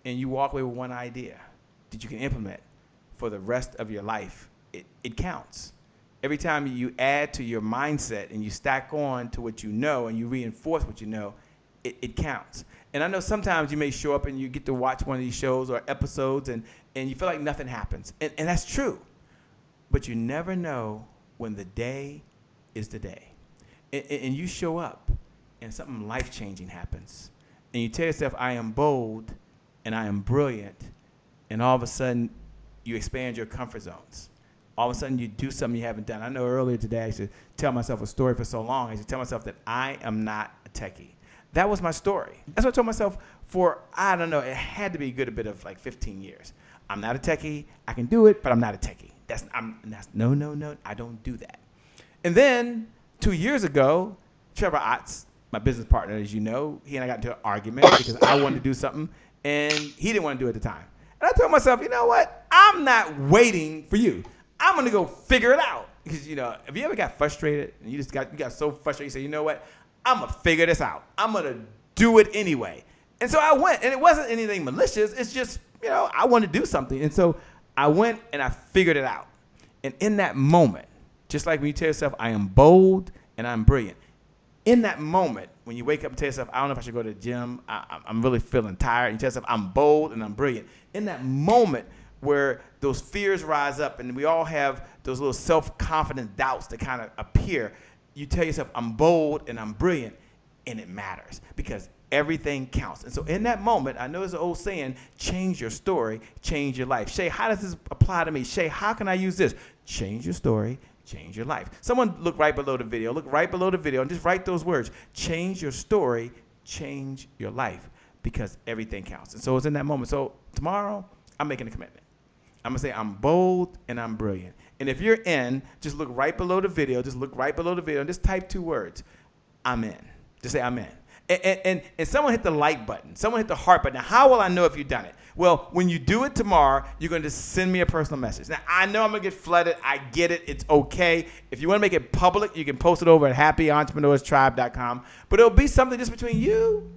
and you walk away with one idea that you can implement for the rest of your life, it counts. Every time you add to your mindset and you stack on to what you know and you reinforce what you know, it counts. And I know sometimes you may show up and you get to watch one of these shows or episodes and you feel like nothing happens. And that's true. But you never know when the day is the day. And you show up and something life-changing happens. And you tell yourself, I am bold and I am brilliant. And all of a sudden, you expand your comfort zones. All of a sudden, you do something you haven't done. I know earlier today I used to tell myself a story for so long. I used to tell myself that I am not a techie. That was my story. That's what I told myself for, I don't know, it had to be a good bit of like 15 years. I'm not a techie. I can do it, but I'm not a techie. No, I don't do that. And then 2 years ago, Trevor Otts, my business partner, as you know, he and I got into an argument because I wanted to do something, and he didn't want to do it at the time. And I told myself, you know what? I'm not waiting for you. I'm going to go figure it out. Because, have you ever got frustrated and you got so frustrated, you say, you know what? I'm going to figure this out. I'm going to do it anyway. And so I went, and it wasn't anything malicious. It's just, I want to do something. And so I went and I figured it out. And in that moment, just like when you tell yourself, I am bold and I'm brilliant. In that moment, when you wake up and tell yourself, I don't know if I should go to the gym, I'm really feeling tired, and you tell yourself, I'm bold and I'm brilliant. In that moment where those fears rise up and we all have those little self-confidence doubts that kind of appear, you tell yourself, I'm bold and I'm brilliant, and it matters because everything counts. And so in that moment, I know there's an old saying, change your story, change your life. Shay, how does this apply to me? Shay, how can I use this? Change your story, change your life. Someone look right below the video. Look right below the video and just write those words. Change your story, change your life, because everything counts. And so it's in that moment. So tomorrow, I'm making a commitment. I'm going to say I'm bold and I'm brilliant. And if you're in, just look right below the video. Just look right below the video and just type 2 words. I'm in. Just say I'm in. And someone hit the like button. Someone hit the heart button. Now, how will I know if you've done it? Well, when you do it tomorrow, you're going to just send me a personal message. Now, I know I'm going to get flooded. I get it. It's okay. If you want to make it public, you can post it over at happyentrepreneurs.tribe.com. But it'll be something just between you,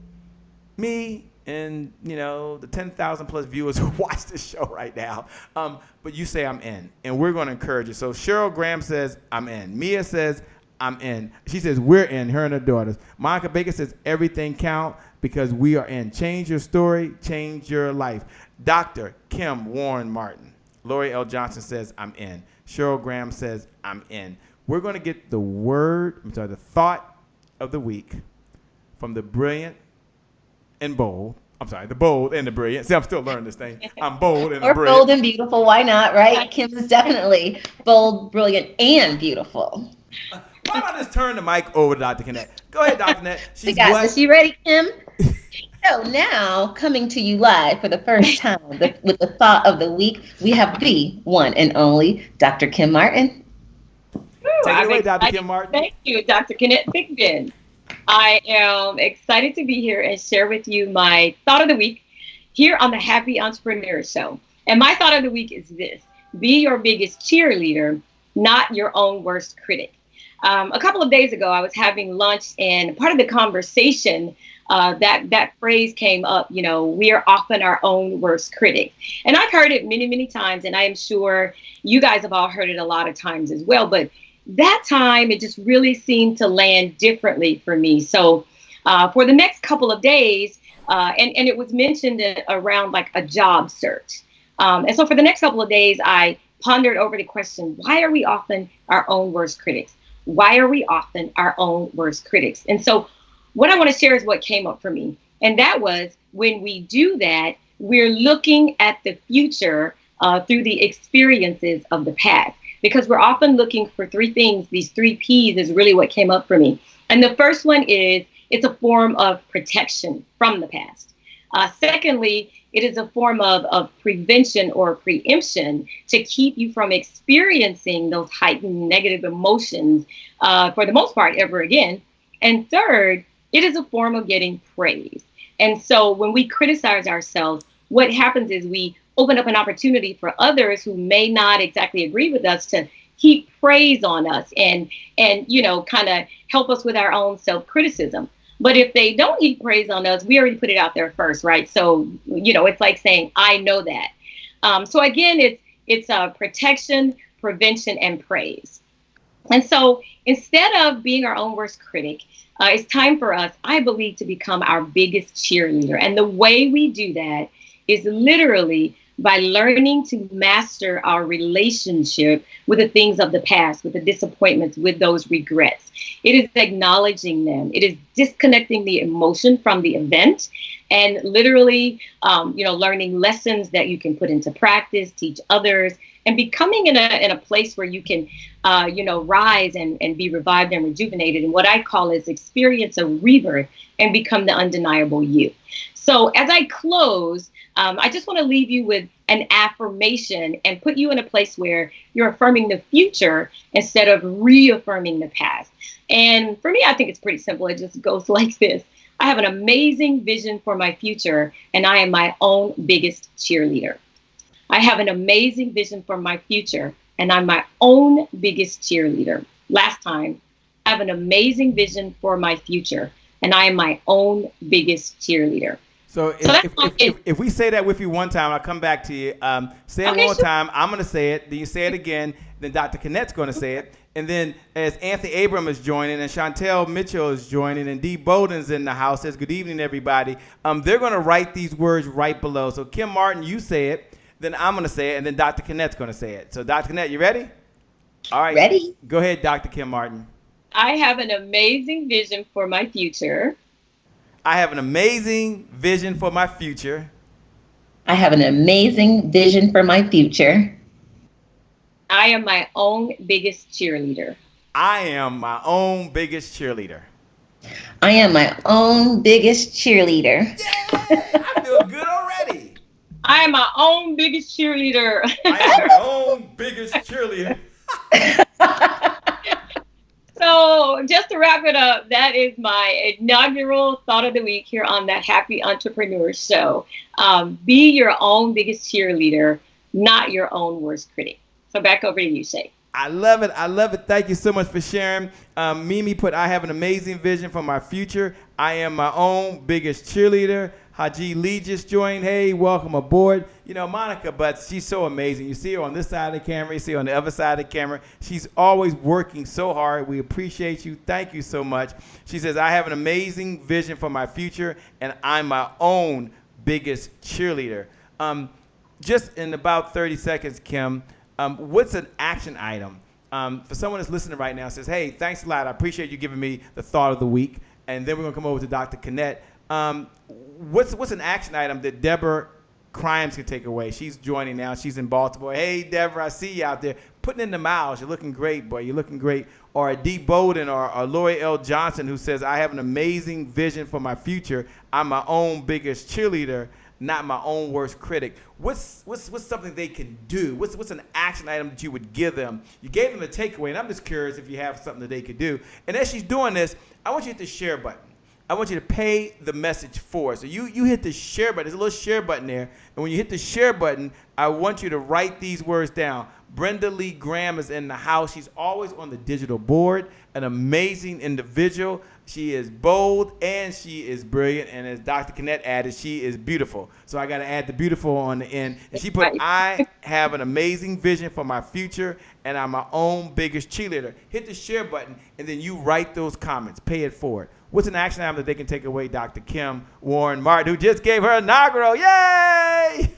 me, and, the 10,000 plus viewers who watch this show right now. But you say I'm in, and we're going to encourage you. So Cheryl Graham says I'm in. Mia says I'm in. She says we're in, her and her daughters. Monica Baker says everything count because we are in. Change your story, change your life. Dr. Kim Warren Martin. Lori L. Johnson says I'm in. Cheryl Graham says I'm in. We're going to get the thought of the week from the brilliant and bold. I'm sorry, the bold and the brilliant. See, I'm still learning this thing. I'm bold and or brilliant. Bold and beautiful. Why not, right? Kim is definitely bold, brilliant, and beautiful. Why don't I just turn the mic over to Dr. Kennette? Go ahead, Dr. Kennette. She's what? You ready, Kim? So now, coming to you live for the first time with the thought of the week, we have the one and only Dr. Kim Martin. Take it away, Dr. Kim Martin. Thank you, Dr. Kennette Thigpen. I am excited to be here and share with you my thought of the week here on the Happy Entrepreneur Show. And my thought of the week is this: be your biggest cheerleader, not your own worst critic. A couple of days ago, I was having lunch, and part of the conversation, that phrase came up, we are often our own worst critic. And I've heard it many, many times, and I am sure you guys have all heard it a lot of times as well. But that time, it just really seemed to land differently for me. So for the next couple of days, and it was mentioned around like a job search. And so for the next couple of days, I pondered over the question, why are we often our own worst critics? Why are we often our own worst critics? And so what I want to share is what came up for me. And that was, when we do that, we're looking at the future through the experiences of the past. Because we're often looking for 3 things. These 3 P's is really what came up for me. And the first one is, it's a form of protection from the past. Secondly, it is a form of prevention or preemption to keep you from experiencing those heightened negative emotions for the most part ever again. And third, it is a form of getting praise. And so when we criticize ourselves, what happens is we open up an opportunity for others who may not exactly agree with us to heap praise on us and kind of help us with our own self-criticism. But if they don't heap praise on us, we already put it out there first, right? So, it's like saying, I know that. So again, it's protection, prevention, and praise. And so instead of being our own worst critic, it's time for us, I believe, to become our biggest cheerleader. And the way we do that is literally by learning to master our relationship with the things of the past, with the disappointments, with those regrets. It is acknowledging them. It is disconnecting the emotion from the event, and literally, learning lessons that you can put into practice, teach others, and becoming in a place where you can, rise and be revived and rejuvenated. And what I call is experience a rebirth and become the undeniable you. So as I close, I just want to leave you with an affirmation and put you in a place where you're affirming the future instead of reaffirming the past. And for me, I think it's pretty simple. It just goes like this: I have an amazing vision for my future, and I am my own biggest cheerleader. I have an amazing vision for my future, and I'm my own biggest cheerleader. Last time, I have an amazing vision for my future, and I am my own biggest cheerleader. So if we say that with you one time, I'll come back to you. Say it one more time. I'm going to say it. Then you say it again. Then Dr. Kennette's going to say it. And then as Anthony Abram is joining and Chantel Mitchell is joining and Dee Bowden's in the house, says good evening, everybody. They're going to write these words right below. So Kim Martin, you say it. Then I'm going to say it. And then Dr. Kennette's going to say it. So Dr. Kennette, you ready? All right. Ready. Go ahead, Dr. Kim Martin. I have an amazing vision for my future. I have an amazing vision for my future. I have an amazing vision for my future. I am my own biggest cheerleader. I am my own biggest cheerleader. I am my own biggest cheerleader. Yay! I feel good already. I am my own biggest cheerleader. I am my own biggest cheerleader. So just to wrap it up, that is my inaugural thought of the week here on the Happy Entrepreneur Show. Be your own biggest cheerleader, not your own worst critic. So back over to you, Shay. I love it. I love it. Thank you so much for sharing. Mimi put, I have an amazing vision for my future. I am my own biggest cheerleader. Haji Lee just joined. Hey, welcome aboard. You know, Monica Butts, she's so amazing. You see her on this side of the camera. You see her on the other side of the camera. She's always working so hard. We appreciate you. Thank you so much. She says, I have an amazing vision for my future, and I'm my own biggest cheerleader. Just in about 30 seconds, Kim, what's an action item for someone that's listening right now says, hey, thanks a lot. I appreciate you giving me the thought of the week. And then we're going to come over to Dr. Kennette. What's an action item that Deborah Crimes can take away? She's joining now. She's in Baltimore. Hey, Deborah, I see you out there. Putting in the miles. You're looking great, boy. You're looking great. Or a Dee Bowden or Lori L. Johnson who says, I have an amazing vision for my future. I'm my own biggest cheerleader, not my own worst critic. What's something they can do? What's an action item that you would give them? You gave them a takeaway, and I'm just curious if you have something that they could do. And as she's doing this, I want you to hit the share button. I want you to pay the message forward. So you hit the share button. There's a little share button there. And when you hit the share button, I want you to write these words down. Brenda Lee Graham is in the house. She's always on the digital board, an amazing individual. She is bold and she is brilliant. And as Dr. Kennette added, she is beautiful. So I got to add the beautiful on the end. And she put, I have an amazing vision for my future and I'm my own biggest cheerleader. Hit the share button and then you write those comments. Pay it forward. What's an action item that they can take away, Dr. Kim Warren Martin, who just gave her inaugural? Yay!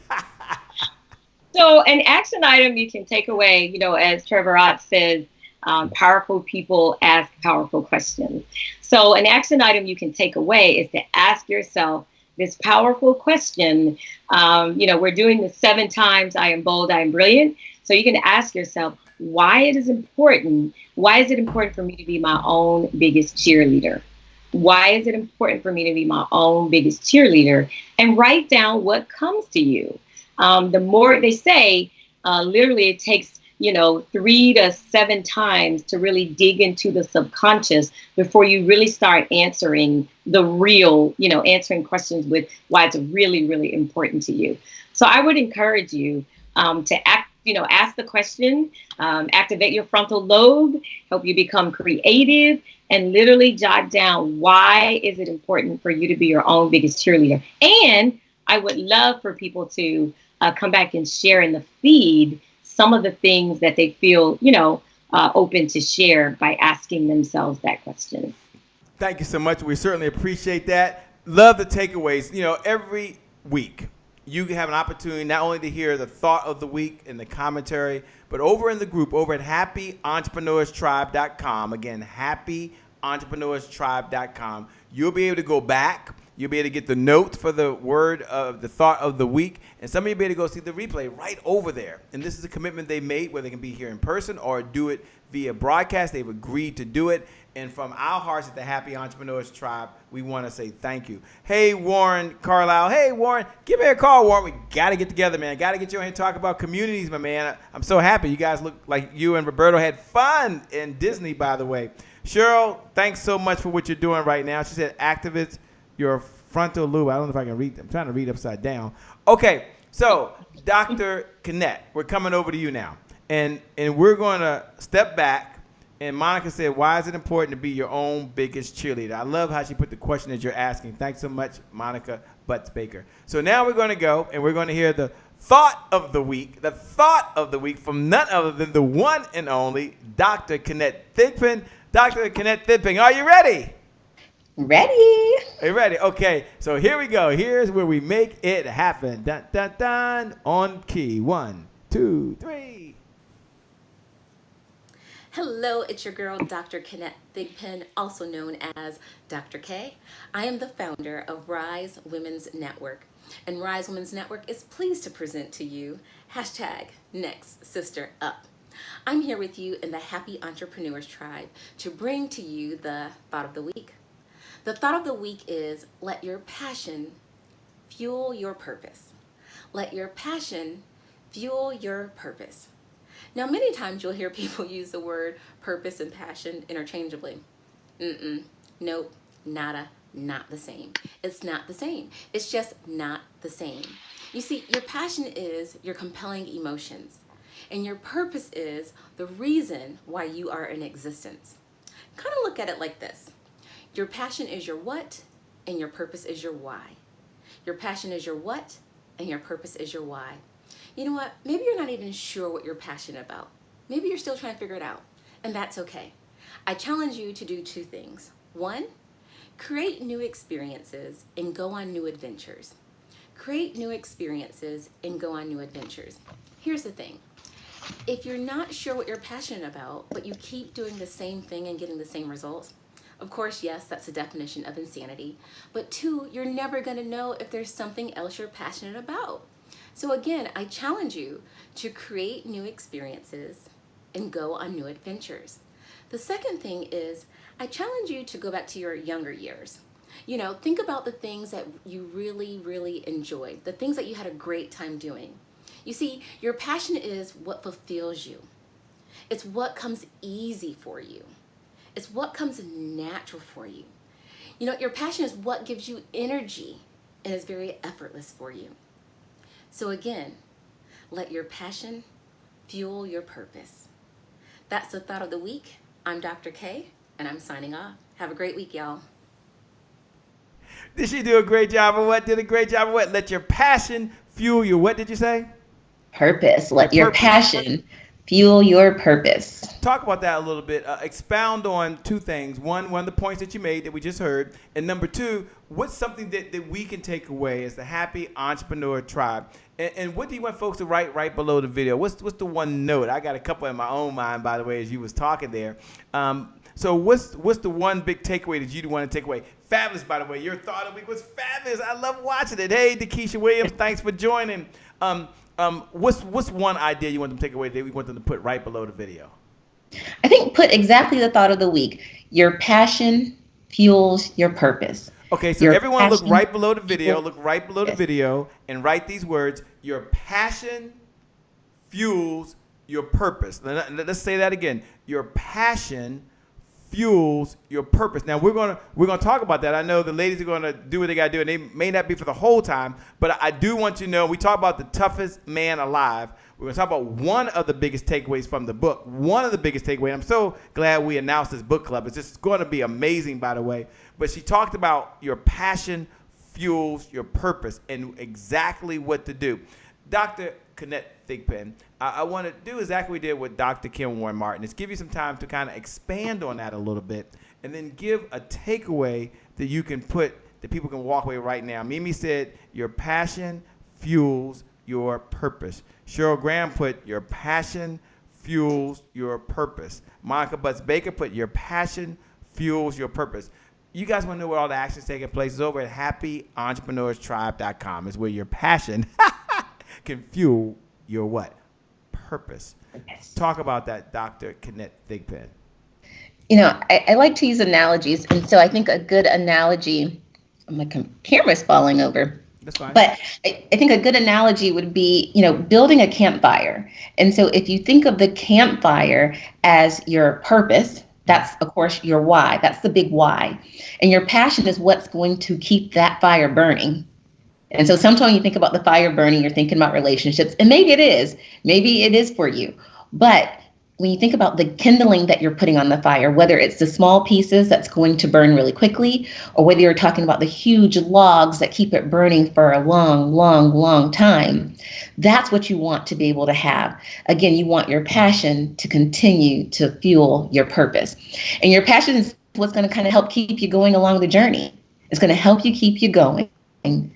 So an action item you can take away, you know, as Trevor Ott says, powerful people ask powerful questions. So an action item you can take away is to ask yourself this powerful question. You know, we're doing this 7 times. I am bold, I am brilliant. So you can ask yourself why it is important. Why is it important for me to be my own biggest cheerleader? Why is it important for me to be my own biggest cheerleader? And write down what comes to you. The more they say, literally it takes, 3 to 7 times to really dig into the subconscious before you really start answering the real, answering questions with why it's really, really important to you. So I would encourage you to ask the question, activate your frontal lobe, help you become creative, and literally jot down why is it important for you to be your own biggest cheerleader. And I would love for people to come back and share in the feed some of the things that they feel, open to share by asking themselves that question. Thank you so much. We certainly appreciate that. Love the takeaways. Every week you have an opportunity not only to hear the thought of the week and the commentary, but over in the group, over at happyentrepreneurs.tribe.com. Again, happyentrepreneurs.tribe.com. You'll be able to go back. You'll be able to get the note for the word of the thought of the week. And some of you will be able to go see the replay right over there. And this is a commitment they made where they can be here in person or do it via broadcast. They've agreed to do it. And from our hearts at the Happy Entrepreneurs Tribe, we want to say thank you. Hey, Warren Carlisle. Hey, Warren, give me a call, Warren. We got to get together, man. Got to get you on here and talk about communities, my man. I'm so happy. You guys look like you and Roberto had fun in Disney, by the way. Cheryl, thanks so much for what you're doing right now. She said, activates your frontal lobe. I don't know if I can read. I'm trying to read upside down. Okay, So, Dr. Kennette, we're coming over to you now. And we're going to step back. And Monica said, why is it important to be your own biggest cheerleader? I love how she put the question that you're asking. Thanks so much, Monica Butts-Baker. So now we're going to go and we're going to hear the thought of the week. The thought of the week from none other than the one and only Dr. Kennette Thigpen. Dr. Kennette Thigpen, are you ready? Ready. Are you ready? Okay, so here we go. Here's where we make it happen. Dun, dun, dun. On key. 1, 2, 3. Hello, it's your girl, Dr. Kennette Thigpen, also known as Dr. K. I am the founder of Rise Women's Network, and Rise Women's Network is pleased to present to you #NextSisterUp. I'm here with you in the Happy Entrepreneurs Tribe to bring to you the thought of the week. The thought of the week is, let your passion fuel your purpose. Let your passion fuel your purpose. Now, many times you'll hear people use the word purpose and passion interchangeably. Nope, nada, not the same. It's not the same. It's just not the same. You see, your passion is your compelling emotions, and your purpose is the reason why you are in existence. Kind of look at it like this. Your passion is your what, and your purpose is your why. Your passion is your what, and your purpose is your why. You know what? Maybe you're not even sure what you're passionate about. Maybe you're still trying to figure it out, and that's okay. I challenge you to do 2 things. 1, create new experiences and go on new adventures. Create new experiences and go on new adventures. Here's the thing. If you're not sure what you're passionate about, but you keep doing the same thing and getting the same results, of course, yes, that's the definition of insanity. But 2, you're never going to know if there's something else you're passionate about. So again, I challenge you to create new experiences and go on new adventures. The second thing is, I challenge you to go back to your younger years. You know, think about the things that you really, really enjoyed, the things that you had a great time doing. You see, your passion is what fulfills you. It's what comes easy for you. It's what comes natural for you. You know, your passion is what gives you energy and is very effortless for you. So again, let your passion fuel your purpose. That's the thought of the week. I'm Dr. K, and I'm signing off. Have a great week, y'all. Did she do a great job of what? Did a great job of what? Let your passion fuel your, what did you say? Purpose. Let your passion fuel your purpose. Talk about that a little bit. Expound on 2 things. One of the points that you made that we just heard. And number 2, what's something that we can take away as the Happy Entrepreneur Tribe? And what do you want folks to write right below the video? What's the one note? I got a couple in my own mind, by the way, as you was talking there. So what's the one big takeaway that you want to take away? Fabulous, by the way. Your thought of the week was fabulous. I love watching it. Hey, Dekeisha Williams, thanks for joining. What's one idea you want them to take away that we want them to put right below the video? I think put exactly the thought of the week. Your passion fuels your purpose. Okay, so everyone look right below the video. Look right below the video and write these words. Your passion fuels your purpose. Let's say that again. Your passion fuels your purpose. Now we're gonna talk about that. I know the ladies are gonna do what they gotta do, and they may not be for the whole time, but I do want you to know we talk about the toughest man alive. We're gonna talk about one of the biggest takeaways from the book. One of the biggest takeaways. I'm so glad we announced this book club. It's just going to be amazing, by the way. But she talked about your passion fuels your purpose and exactly what to do. Dr. Kennette Thigpen, I want to do exactly what we did with Dr. Kim Warren Martin. Is give you some time to kind of expand on that a little bit and then give a takeaway that you can put, that people can walk away right now. Mimi said, your passion fuels your purpose. Cheryl Graham put, your passion fuels your purpose. Monica Butts-Baker put, your passion fuels your purpose. You guys want to know where all the action is taking place? It's over at happyentrepreneurs.tribe.com. It's where your passion can fuel your what? Purpose. Yes. Talk about that, Dr. Kennette Thigpen. You know, I like to use analogies. And so I think a good analogy, my camera's falling over. That's fine. But I think a good analogy would be, you know, building a campfire. And so if you think of the campfire as your purpose, that's, of course, your why. That's the big why. And your passion is what's going to keep that fire burning. And so sometimes you think about the fire burning, you're thinking about relationships, and maybe it is for you. But when you think about the kindling that you're putting on the fire, whether it's the small pieces that's going to burn really quickly, or whether you're talking about the huge logs that keep it burning for a long, long, long time, that's what you want to be able to have. Again, you want your passion to continue to fuel your purpose. And your passion is what's going to kind of help keep you going along the journey. It's going to help you keep you going to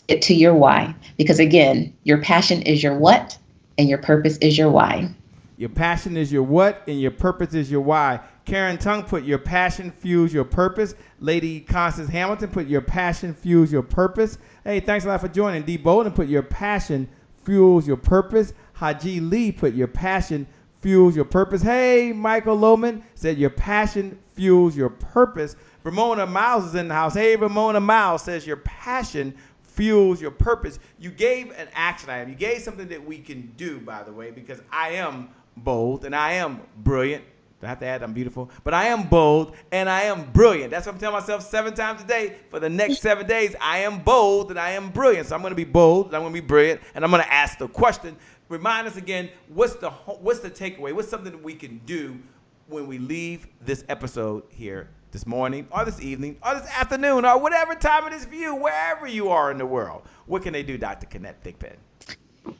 get to your why. Because again, your passion is your what, and your purpose is your why. Your passion is your what, and your purpose is your why. Karen Tung put your passion fuels your purpose. Lady Constance Hamilton put your passion fuels your purpose. Hey, thanks a lot for joining. Dee Bolden put your passion fuels your purpose. Haji Lee put your passion fuels your purpose. Hey, Michael Lohman said your passion fuels your purpose. Ramona Miles is in the house. Hey, Ramona Miles says your passion fuels your purpose. You gave an action item. You gave something that we can do, by the way, because I am bold and I am brilliant. I have to add I'm beautiful, but I am bold and I am brilliant. That's what I'm telling myself 7 times a day for the next 7 days. I am bold and I am brilliant. So I'm going to be bold and I'm going to be brilliant, and I'm going to ask the question. Remind us again, what's the takeaway? What's something that we can do when we leave this episode here this morning or this evening or this afternoon or whatever time it is for you, wherever you are in the world? What can they do, Dr. Kennette Thigpen?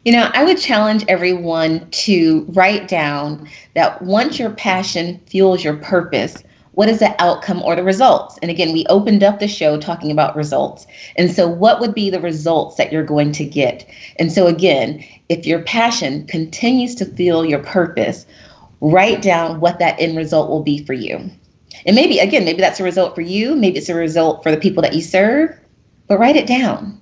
I would challenge everyone to write down that once your passion fuels your purpose, what is the outcome or the results? And again, we opened up the show talking about results. And so what would be the results that you're going to get? And so again, if your passion continues to fuel your purpose, write down what that end result will be for you. And maybe that's a result for you. Maybe it's a result for the people that you serve, but write it down.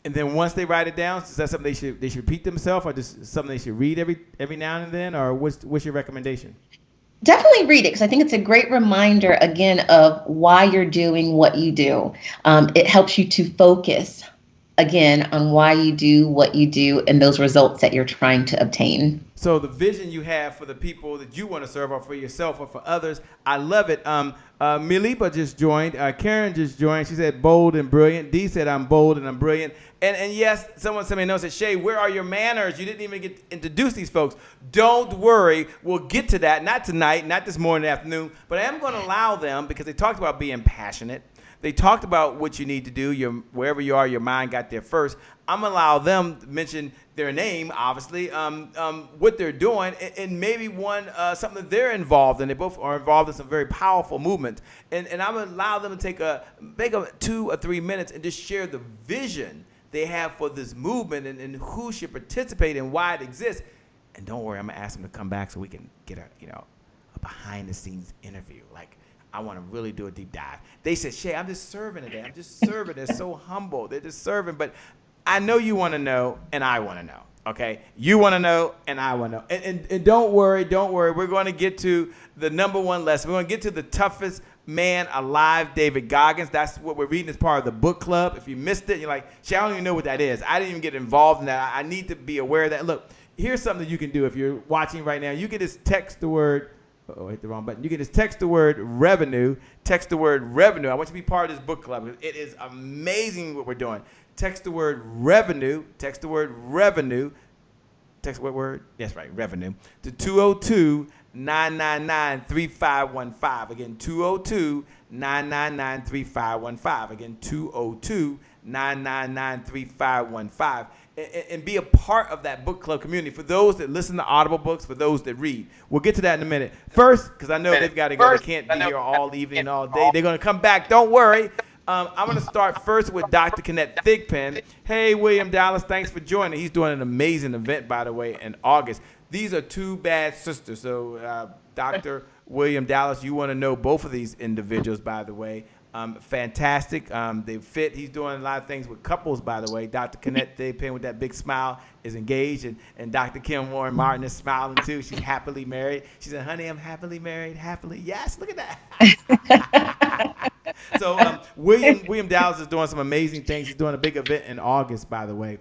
And then once they write it down, is that something they should repeat themselves, or just something they should read every now and then, or what's your recommendation? Definitely read it, because I think it's a great reminder, again, of why you're doing what you do. It helps you to focus, again, on why you do what you do and those results that you're trying to obtain. So the vision you have for the people that you want to serve, or for yourself or for others, I love it. Milipa just joined. Karen just joined. She said bold and brilliant. Dee said I'm bold and I'm brilliant. And yes, someone sent me a note and said, Shay, where are your manners? You didn't even get to introduce these folks. Don't worry. We'll get to that. Not tonight, not this morning, afternoon. But I am going to allow them, because they talked about being passionate. They talked about what you need to do. Wherever you are, your mind got there first. I'm going to allow them to mention their name, obviously, what they're doing, and maybe something that they're involved in. They both are involved in some very powerful movements. And I'm going to allow them to make 2 or 3 minutes and just share the vision they have for this movement, and who should participate and why it exists. And don't worry, I'm going to ask them to come back so we can get a behind-the-scenes interview. Like, I want to really do a deep dive. They said, Shay, I'm just serving today. I'm just serving. They're so humble. They're just serving. But I know you want to know, and I want to know. Okay? You want to know, and I want to know. And don't worry. We're going to get to the number one lesson. We're going to get to the toughest man alive, David Goggins. That's what we're reading as part of the book club. If you missed it, you're like, Shay, I don't even know what that is. I didn't even get involved in that. I need to be aware of that. Look, here's something you can do if you're watching right now. You can just text the word. I hit the wrong button. You can just text the word revenue. Text the word revenue. I want you to be part of this book club. It is amazing what we're doing. Text the word revenue. Text the word revenue. Text what word? Yes, right, revenue. To 202-999-3515. Again, 202-999-3515. Again, 202-999-3515. And be a part of that book club community for those that listen to Audible books, for those that read. We'll get to that in a minute. First, because I know they've got to go. They can't be here all evening, all day. They're going to come back. Don't worry. I'm going to start first with Dr. Kennette Thigpen. Hey, William Dallas, thanks for joining. He's doing an amazing event, by the way, in August. These are 2 bad sisters. So, Dr. William Dallas, you want to know both of these individuals, by the way. Fantastic. They fit. He's doing a lot of things with couples, by the way. Dr. Kennette Thigpen, with that big smile, is engaged. And Dr. Kim Warren Martin is smiling, too. She's happily married. She said, honey, I'm happily married. Happily. Yes, look at that. So William Dallas is doing some amazing things. He's doing a big event in August, by the way,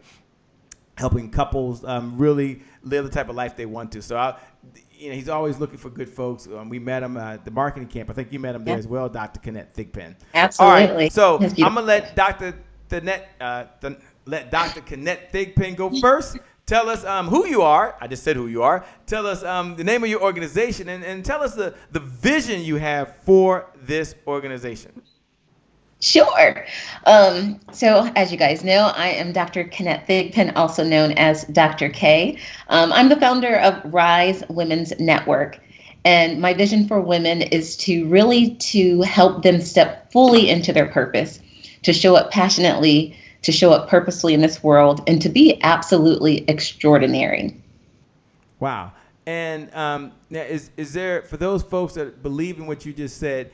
helping couples really live the type of life they want to. So he's always looking for good folks. We met him at the marketing camp. I think you met him there as well, Dr. Kennette Thigpen. Absolutely. All right, so I'm going to let Dr. let Dr. Kennette Thigpen go first. Tell us who you are. I just said who you are. Tell us the name of your organization and tell us the vision you have for this organization. Sure. So as you guys know, I am Dr. Kennette Thigpen, also known as Dr. K. I'm the founder of Rise Women's Network. And my vision for women is to help them step fully into their purpose, to show up passionately, to show up purposely in this world, and to be absolutely extraordinary. Wow. And now is there, for those folks that believe in what you just said,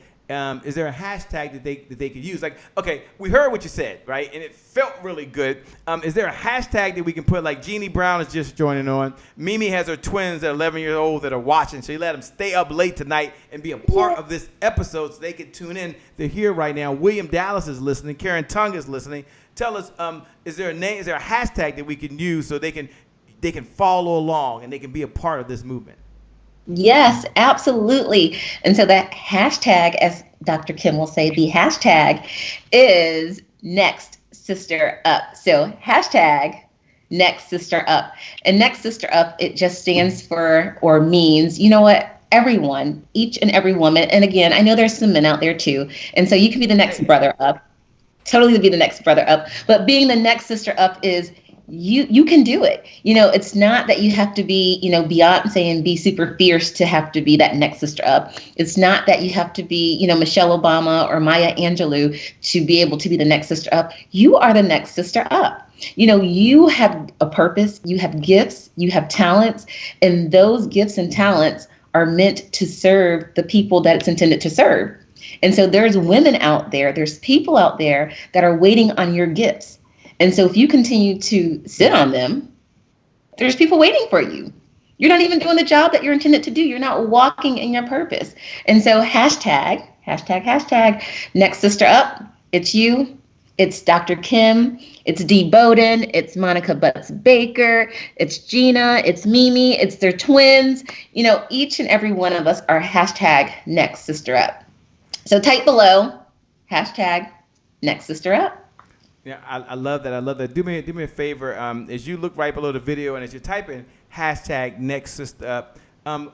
is there a hashtag that they could use? Like, okay, we heard what you said, right? And it felt really good. Is there a hashtag that we can put, like Jeannie Brown is just joining on. Mimi has her twins that are 11 years old that are watching. So you let them stay up late tonight and be a part of this episode so they can tune in. They're here right now. William Dallas is listening. Karen Tung is listening. Tell us, is there a hashtag that we can use so they can follow along and they can be a part of this movement? Yes, absolutely. And so that hashtag, as Dr. Kim will say, the hashtag is Next Sister Up. So hashtag Next Sister Up. And Next Sister Up, it just stands for or means, you know what, everyone, each and every woman. And again, I know there's some men out there too. And so you can be the next brother up. Totally be the next brother up. But being the next sister up is you can do it. It's not that you have to be, Beyonce and be super fierce to have to be that next sister up. It's not that you have to be, Michelle Obama or Maya Angelou to be able to be the next sister up. You are the next sister up. You have a purpose, you have gifts, you have talents, and those gifts and talents are meant to serve the people that it's intended to serve. And so there's women out there, there's people out there that are waiting on your gifts. And so if you continue to sit on them, there's people waiting for you. You're not even doing the job that you're intended to do. You're not walking in your purpose. And so hashtag, Next Sister Up. It's you. It's Dr. Kim. It's Dee Bowden. It's Monica Butts Baker. It's Gina. It's Mimi. It's their twins. Each and every one of us are hashtag Next Sister Up. So type below, hashtag Next Sister Up. Yeah, I love that. I love that. Do me a favor. As you look right below the video and as you're typing hashtag Next Sister Up,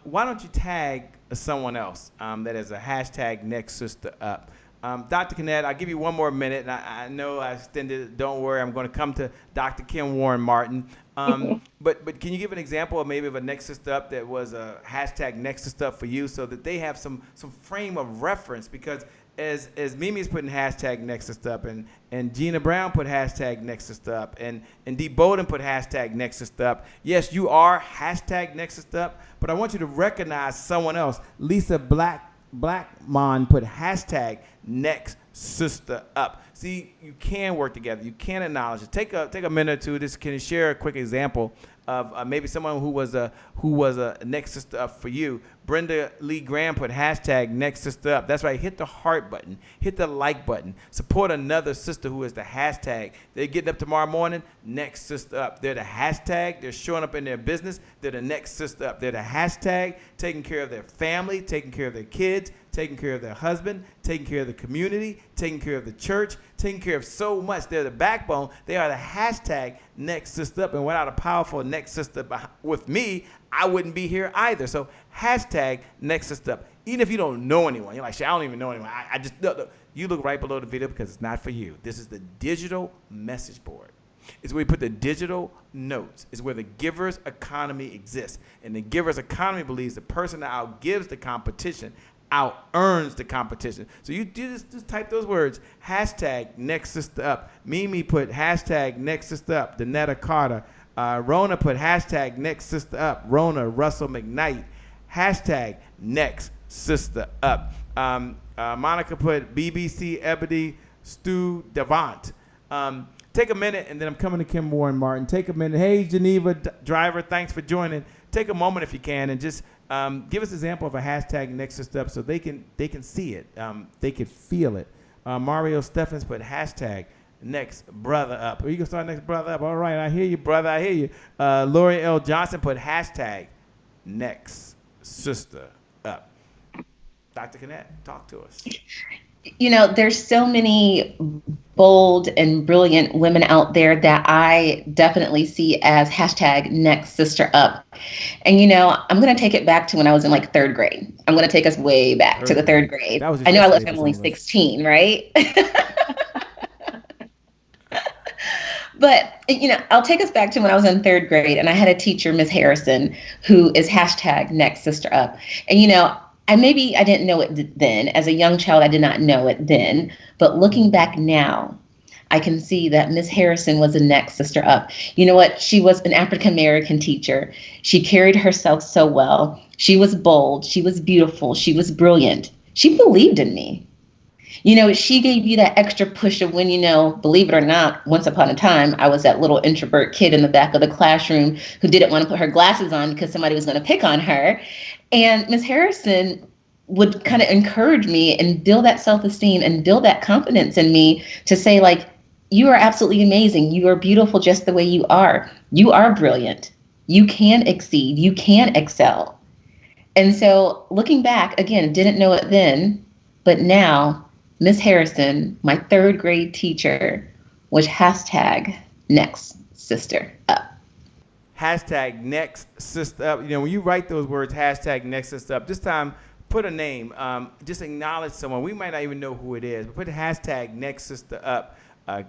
why don't you tag someone else that is a hashtag Next Sister Up? Dr. Kennette, I'll give you one more minute. And I know I extended it. Don't worry. I'm going to come to Dr. Kim Warren Martin. But can you give an example of maybe of a Next Sister Up that was a hashtag Next Sister Up for you so that they have some frame of reference? Because as Mimi's putting hashtag Next Sister Up and Gina Brown put hashtag Next Sister Up and Dee Bowden put hashtag Next Sister Up. Yes, you are hashtag Next Sister Up, but I want you to recognize someone else. Lisa Blackmon put hashtag Next Sister Up. See, you can work together. You can acknowledge it. Take a minute or two. Just can you share a quick example of maybe someone who was a Next Sister Up for you? Brenda Lee Graham put hashtag Next Sister Up. That's right. Hit the heart button. Hit the like button. Support another sister who is the hashtag. They're getting up tomorrow morning. Next Sister Up. They're the hashtag. They're showing up in their business. They're the Next Sister Up. They're the hashtag. Taking care of their family. Taking care of their kids. Taking care of their husband. Taking care of the community. Taking care of the church. Taking care of so much. They're the backbone. They are the hashtag Next Sister Up. And without a powerful Next Sister with me, I wouldn't be here either. So hashtag Next Sister Up. Even if you don't know anyone, you're like, shit, I don't even know anyone. I just, no. You look right below the video because it's not for you. This is the digital message board. It's where we put the digital notes. It's where the giver's economy exists. And the giver's economy believes the person that outgives the competition out-earns the competition. So you just type those words, hashtag Next Sister Up. Mimi put hashtag Next Sister Up. Danetta Carter. Rona put hashtag Next Sister Up. Rona Russell McKnight. Hashtag Next Sister Up. Monica put BBC Ebony Stu Devant. Take a minute, and then I'm coming to Kim Warren Martin. Take a minute. Hey, Geneva Driver, thanks for joining. Take a moment if you can, and just give us an example of a hashtag Next Sister Up so they can see it. They can feel it. Mario Steffens put hashtag Next Brother Up. You can start Next Brother Up. All right, I hear you, brother. I hear you. Lori L. Johnson put hashtag Next Sister Up. Dr. Kennette, talk to us. There's so many bold and brilliant women out there that I definitely see as hashtag next sister up. And, I'm going to take it back to when I was in like third grade. I'm going to take us way back to the third grade. That was I know I look, yesterday I'm for only some of us. 16, right? But, I'll take us back to when I was in third grade and I had a teacher, Miss Harrison, who is hashtag next sister up. And, I didn't know it then. As a young child, I did not know it then. But looking back now, I can see that Miss Harrison was the next sister up. You know what? She was an African American teacher. She carried herself so well. She was bold. She was beautiful. She was brilliant. She believed in me. She gave you that extra push of when, believe it or not, once upon a time, I was that little introvert kid in the back of the classroom who didn't want to put her glasses on because somebody was going to pick on her. And Miss Harrison would kind of encourage me and build that self-esteem and build that confidence in me to say, like, you are absolutely amazing. You are beautiful just the way you are. You are brilliant. You can exceed. You can excel. And so looking back, again, didn't know it then, but now Miss Harrison, my third grade teacher, was hashtag next sister up. Hashtag next sister up. When you write those words, hashtag next sister up, this time put a name. Just acknowledge someone. We might not even know who it is, but put hashtag next sister up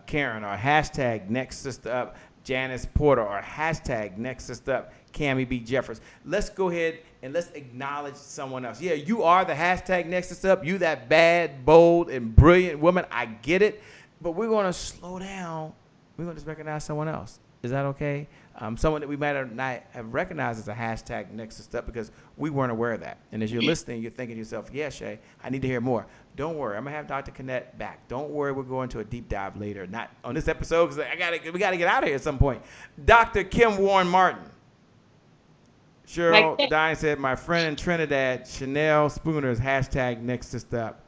Karen, or hashtag next sister up Janice Porter, or hashtag next sister up Cammie B. Jeffers. Let's go ahead and let's acknowledge someone else. Yeah, you are the hashtag next sister up. You that bad, bold, and brilliant woman. I get it. But we're going to slow down. We're going to just recognize someone else. Is that okay? Someone that we might not have recognized as a hashtag next sister up because we weren't aware of that. And as you're listening, you're thinking to yourself, yeah, Shay, I need to hear more. Don't worry. I'm going to have Dr. Kennette back. Don't worry. We're going to a deep dive later. Not on this episode because we got to get out of here at some point. Dr. Kim Warren Martin. Cheryl Dine said, my friend in Trinidad, Chanel Spooner's hashtag next sister up.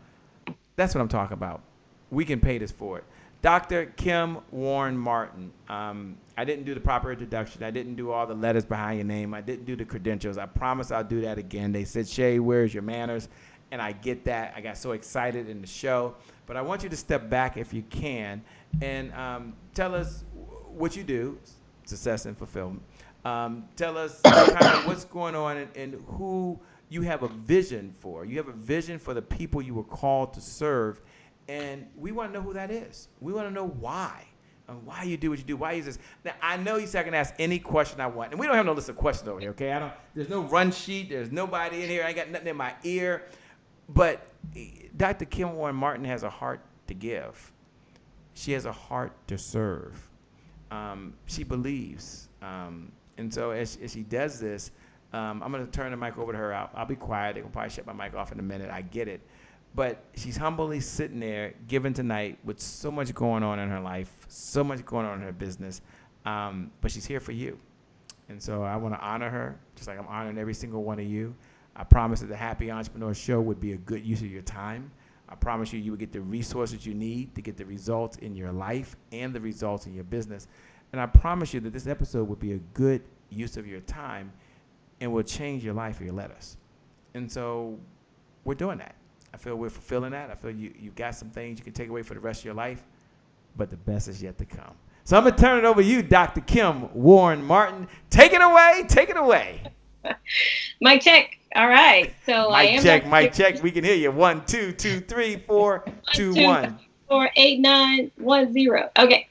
That's what I'm talking about. We can pay this for it. Dr. Kim Warren Martin. I didn't do the proper introduction. I didn't do all the letters behind your name. I didn't do the credentials. I promise I'll do that again. They said, Shay, where's your manners? And I get that. I got so excited in the show. But I want you to step back if you can and tell us what you do, success and fulfillment. Tell us kind of what's going on and who you have a vision for. You have a vision for the people you were called to serve. And we want to know who that is. We want to know why. And why you do what you do. Why is this? Now, I know you said I can ask any question I want. And we don't have no list of questions over here, okay? There's no run sheet. There's nobody in here. I ain't got nothing in my ear. But Dr. Kim Warren Martin has a heart to give. She has a heart to serve. She believes. And so as she does this, I'm going to turn the mic over to her. I'll be quiet. They can probably shut my mic off in a minute. I get it. But she's humbly sitting there giving tonight with so much going on in her life, so much going on in her business. But she's here for you. And so I want to honor her, just like I'm honoring every single one of you. I promise that the Happy Entrepreneur Show would be a good use of your time. I promise you would get the resources you need to get the results in your life and the results in your business. And I promise you that this episode would be a good use of your time and will change your life if you let us. And so we're doing that. I feel we're fulfilling that. I feel you've got some things you can take away for the rest of your life, but the best is yet to come. So I'm going to turn it over to you, Dr. Kim Warren Martin. Take it away. Take it away. Mic check. All right. So Mic check. We can hear you. 1, 2, 2, 3, 4, 2, 1. 4, 8, 9, 1, 0. Okay.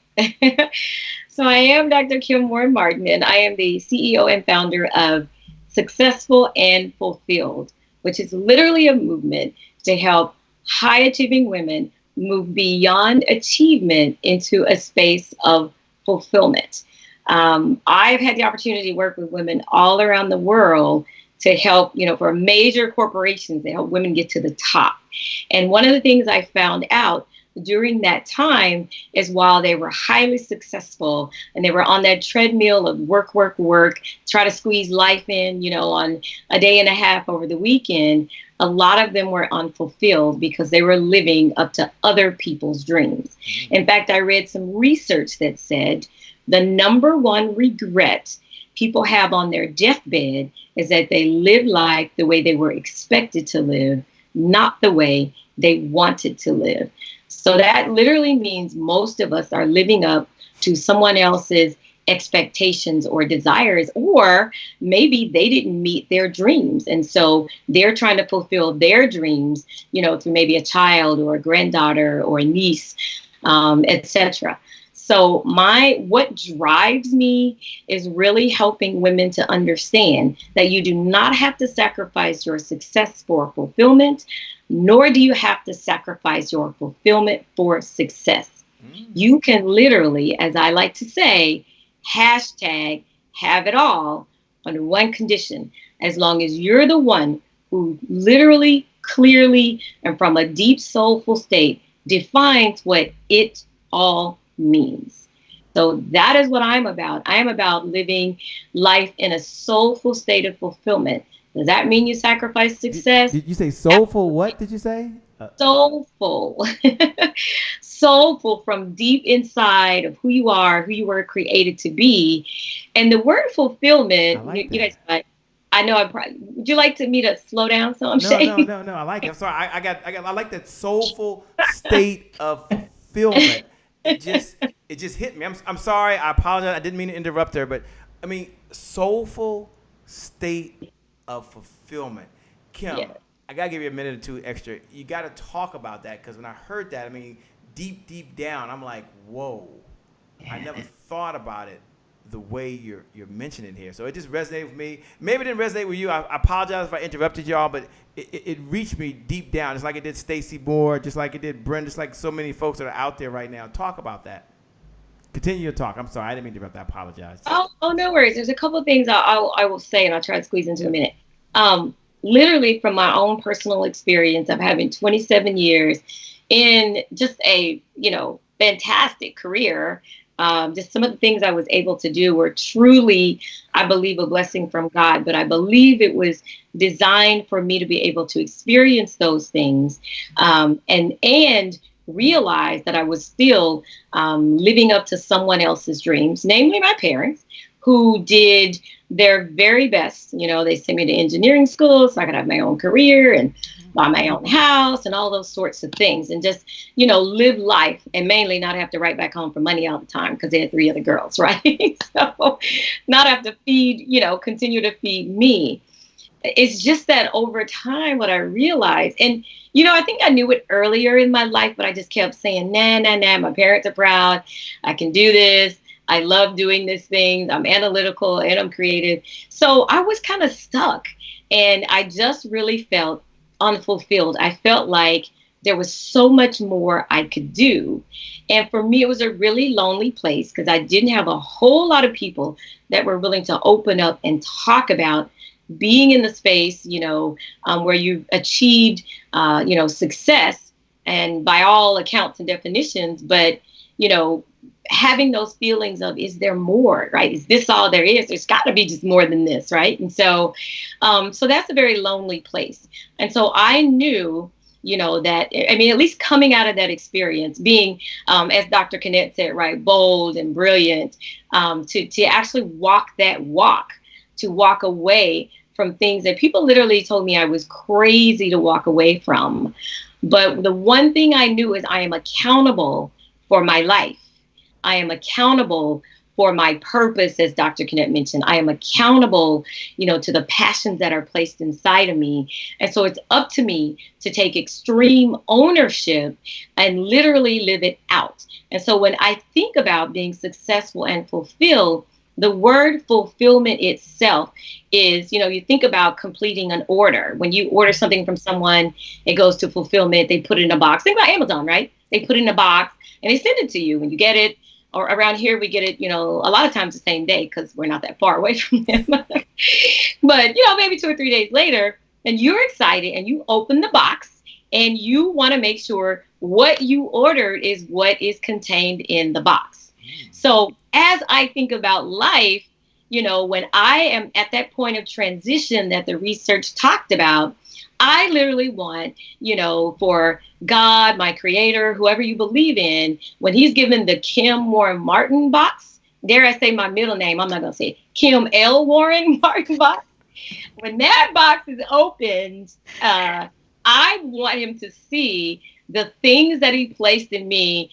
So I am Dr. Kim Warren Martin, and I am the CEO and founder of Successful and Fulfilled, which is literally a movement to help high-achieving women move beyond achievement into a space of fulfillment. I've had the opportunity to work with women all around the world to help, for major corporations, to help women get to the top. And one of the things I found out during that time is while they were highly successful and they were on that treadmill of work, try to squeeze life in, on a day and a half over the weekend, a lot of them were unfulfilled because they were living up to other people's dreams. In fact, I read some research that said the number one regret people have on their deathbed is that they lived life the way they were expected to live, not the way they wanted to live. So that literally means most of us are living up to someone else's expectations or desires, or maybe they didn't meet their dreams. And so they're trying to fulfill their dreams, through maybe a child or a granddaughter or a niece, etc. So what drives me is really helping women to understand that you do not have to sacrifice your success for fulfillment, nor do you have to sacrifice your fulfillment for success. You can literally, as I like to say, hashtag have it all under one condition, as long as you're the one who literally, clearly, and from a deep soulful state defines what it all means. So that is what I'm about. I am about living life in a soulful state of fulfillment. Does that mean you sacrifice success? Did you say soulful? What did you say? Soulful. Soulful from deep inside of who you are, who you were created to be. And the word fulfillment, like you guys, I know would you like me to slow down some? No. I like it. I'm sorry. I like that soulful state of fulfillment. It just hit me. I'm sorry. I apologize. I didn't mean to interrupt her, but I mean, soulful state of fulfillment. Kim, yeah. I got to give you a minute or two extra. You got to talk about that, because when I heard that, I mean, deep down, I'm like, whoa, I never thought about it the way you're mentioning here. So it just resonated with me. Maybe it didn't resonate with you. I apologize if I interrupted y'all, but it reached me deep down, just like it did Stacey Moore, just like it did Brenda, just like so many folks that are out there right now. Talk about that. Continue to talk. I'm sorry. I didn't mean to interrupt. I apologize. Oh, no worries. There's a couple of things I will say, and I'll try to squeeze into a minute. Literally from my own personal experience of having 27 years in just a, fantastic career. Just some of the things I was able to do were truly, I believe, a blessing from God. But I believe it was designed for me to be able to experience those things and realize that I was still living up to someone else's dreams, namely my parents, who did their very best. They sent me to engineering school so I could have my own career and buy my own house and all those sorts of things, and just, live life, and mainly not have to write back home for money all the time because they had 3 other girls, right? So not have to feed, continue to feed me. It's just that over time, what I realized, and, I think I knew it earlier in my life, but I just kept saying, nah, my parents are proud. I can do this. I love doing these things. I'm analytical and I'm creative. So I was kind of stuck, and I just really felt unfulfilled. I felt like there was so much more I could do. And for me, it was a really lonely place because I didn't have a whole lot of people that were willing to open up and talk about being in the space, where you've achieved, success, and by all accounts and definitions, but, having those feelings of, is there more, right? Is this all there is? There's got to be just more than this, right? And so, so that's a very lonely place. And so I knew, that, at least coming out of that experience, being, as Dr. Kennette said, right, bold and brilliant, to actually walk that walk, to walk away from things that people literally told me I was crazy to walk away from. But the one thing I knew is I am accountable for my life. I am accountable for my purpose, as Dr. Kennette mentioned. I am accountable, to the passions that are placed inside of me. And so it's up to me to take extreme ownership and literally live it out. And so when I think about being successful and fulfilled, the word fulfillment itself is, you think about completing an order. When you order something from someone, it goes to fulfillment. They put it in a box. Think about Amazon, right? They put it in a box and they send it to you when you get it. Or around here, we get it, a lot of times the same day because we're not that far away from them. But, maybe 2 or 3 days later, and you're excited and you open the box and you want to make sure what you ordered is what is contained in the box. So as I think about life, when I am at that point of transition that the research talked about, I literally want, for God, my creator, whoever you believe in, when he's given the Kim Warren Martin box, dare I say my middle name, I'm not going to say it, Kim L. Warren Martin box. When that box is opened, I want him to see the things that he placed in me.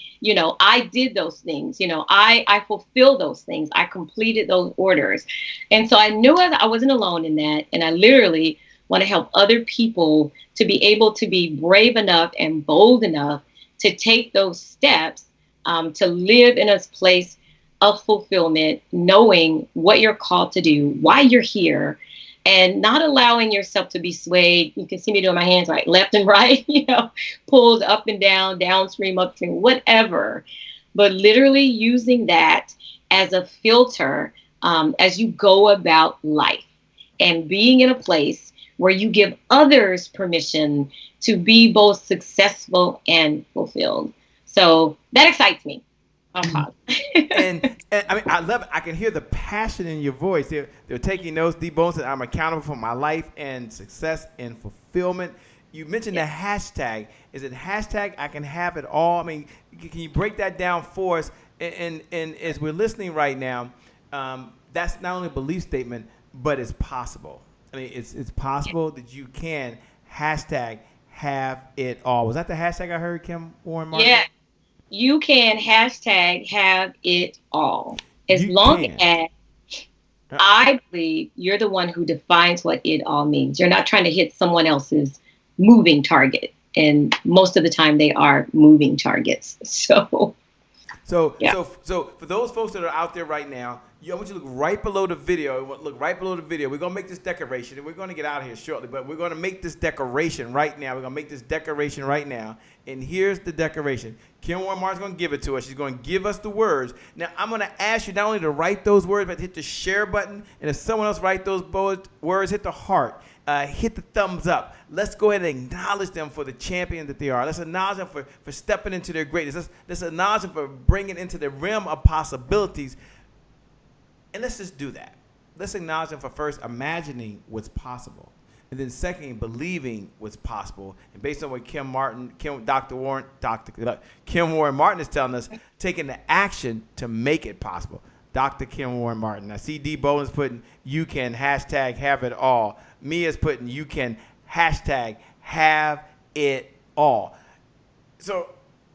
I did those things. I fulfilled those things. I completed those orders. And so I knew I wasn't alone in that. And I literally want to help other people to be able to be brave enough and bold enough to take those steps, to live in a place of fulfillment, knowing what you're called to do, why you're here, and not allowing yourself to be swayed. You can see me doing my hands right, left and right, pulled up and down, downstream, upstream, whatever. But literally using that as a filter as you go about life, and being in a place where you give others permission to be both successful and fulfilled. So that excites me. and I mean, I love it. I can hear the passion in your voice. They're taking notes. D. Bones said, I'm accountable for my life and success and fulfillment. You mentioned the hashtag. Is it hashtag I can have it all? I mean, can you break that down for us? And as we're listening right now, that's not only a belief statement, but it's possible. I mean, it's possible that you can hashtag have it all. Was that the hashtag I heard, Kim Warren Martin? Yeah. You can hashtag have it all. As long as I believe you're the one who defines what it all means. You're not trying to hit someone else's moving target. And most of the time they are moving targets. So for those folks that are out there right now, I want you to look right below the video. Look right below the video. We're going to make this decoration, and we're going to get out of here shortly, but we're going to make this decoration right now. We're going to make this decoration right now, and here's the decoration. Kim Warren Martin's going to give it to us. She's going to give us the words. Now, I'm going to ask you not only to write those words, but to hit the share button, and if someone else writes those words, hit the heart. Hit the thumbs up. Let's go ahead and acknowledge them for the champion that they are. Let's acknowledge them for stepping into their greatness. Let's acknowledge them for bringing into the realm of possibilities. And let's just do that. Let's acknowledge them for first imagining what's possible. And then secondly, believing what's possible. And based on what Kim Warren Martin is telling us, taking the action to make it possible. Dr. Kim Warren Martin. I see D. Bowen's putting, you can hashtag have it all. Mia's putting, you can hashtag have it all. So,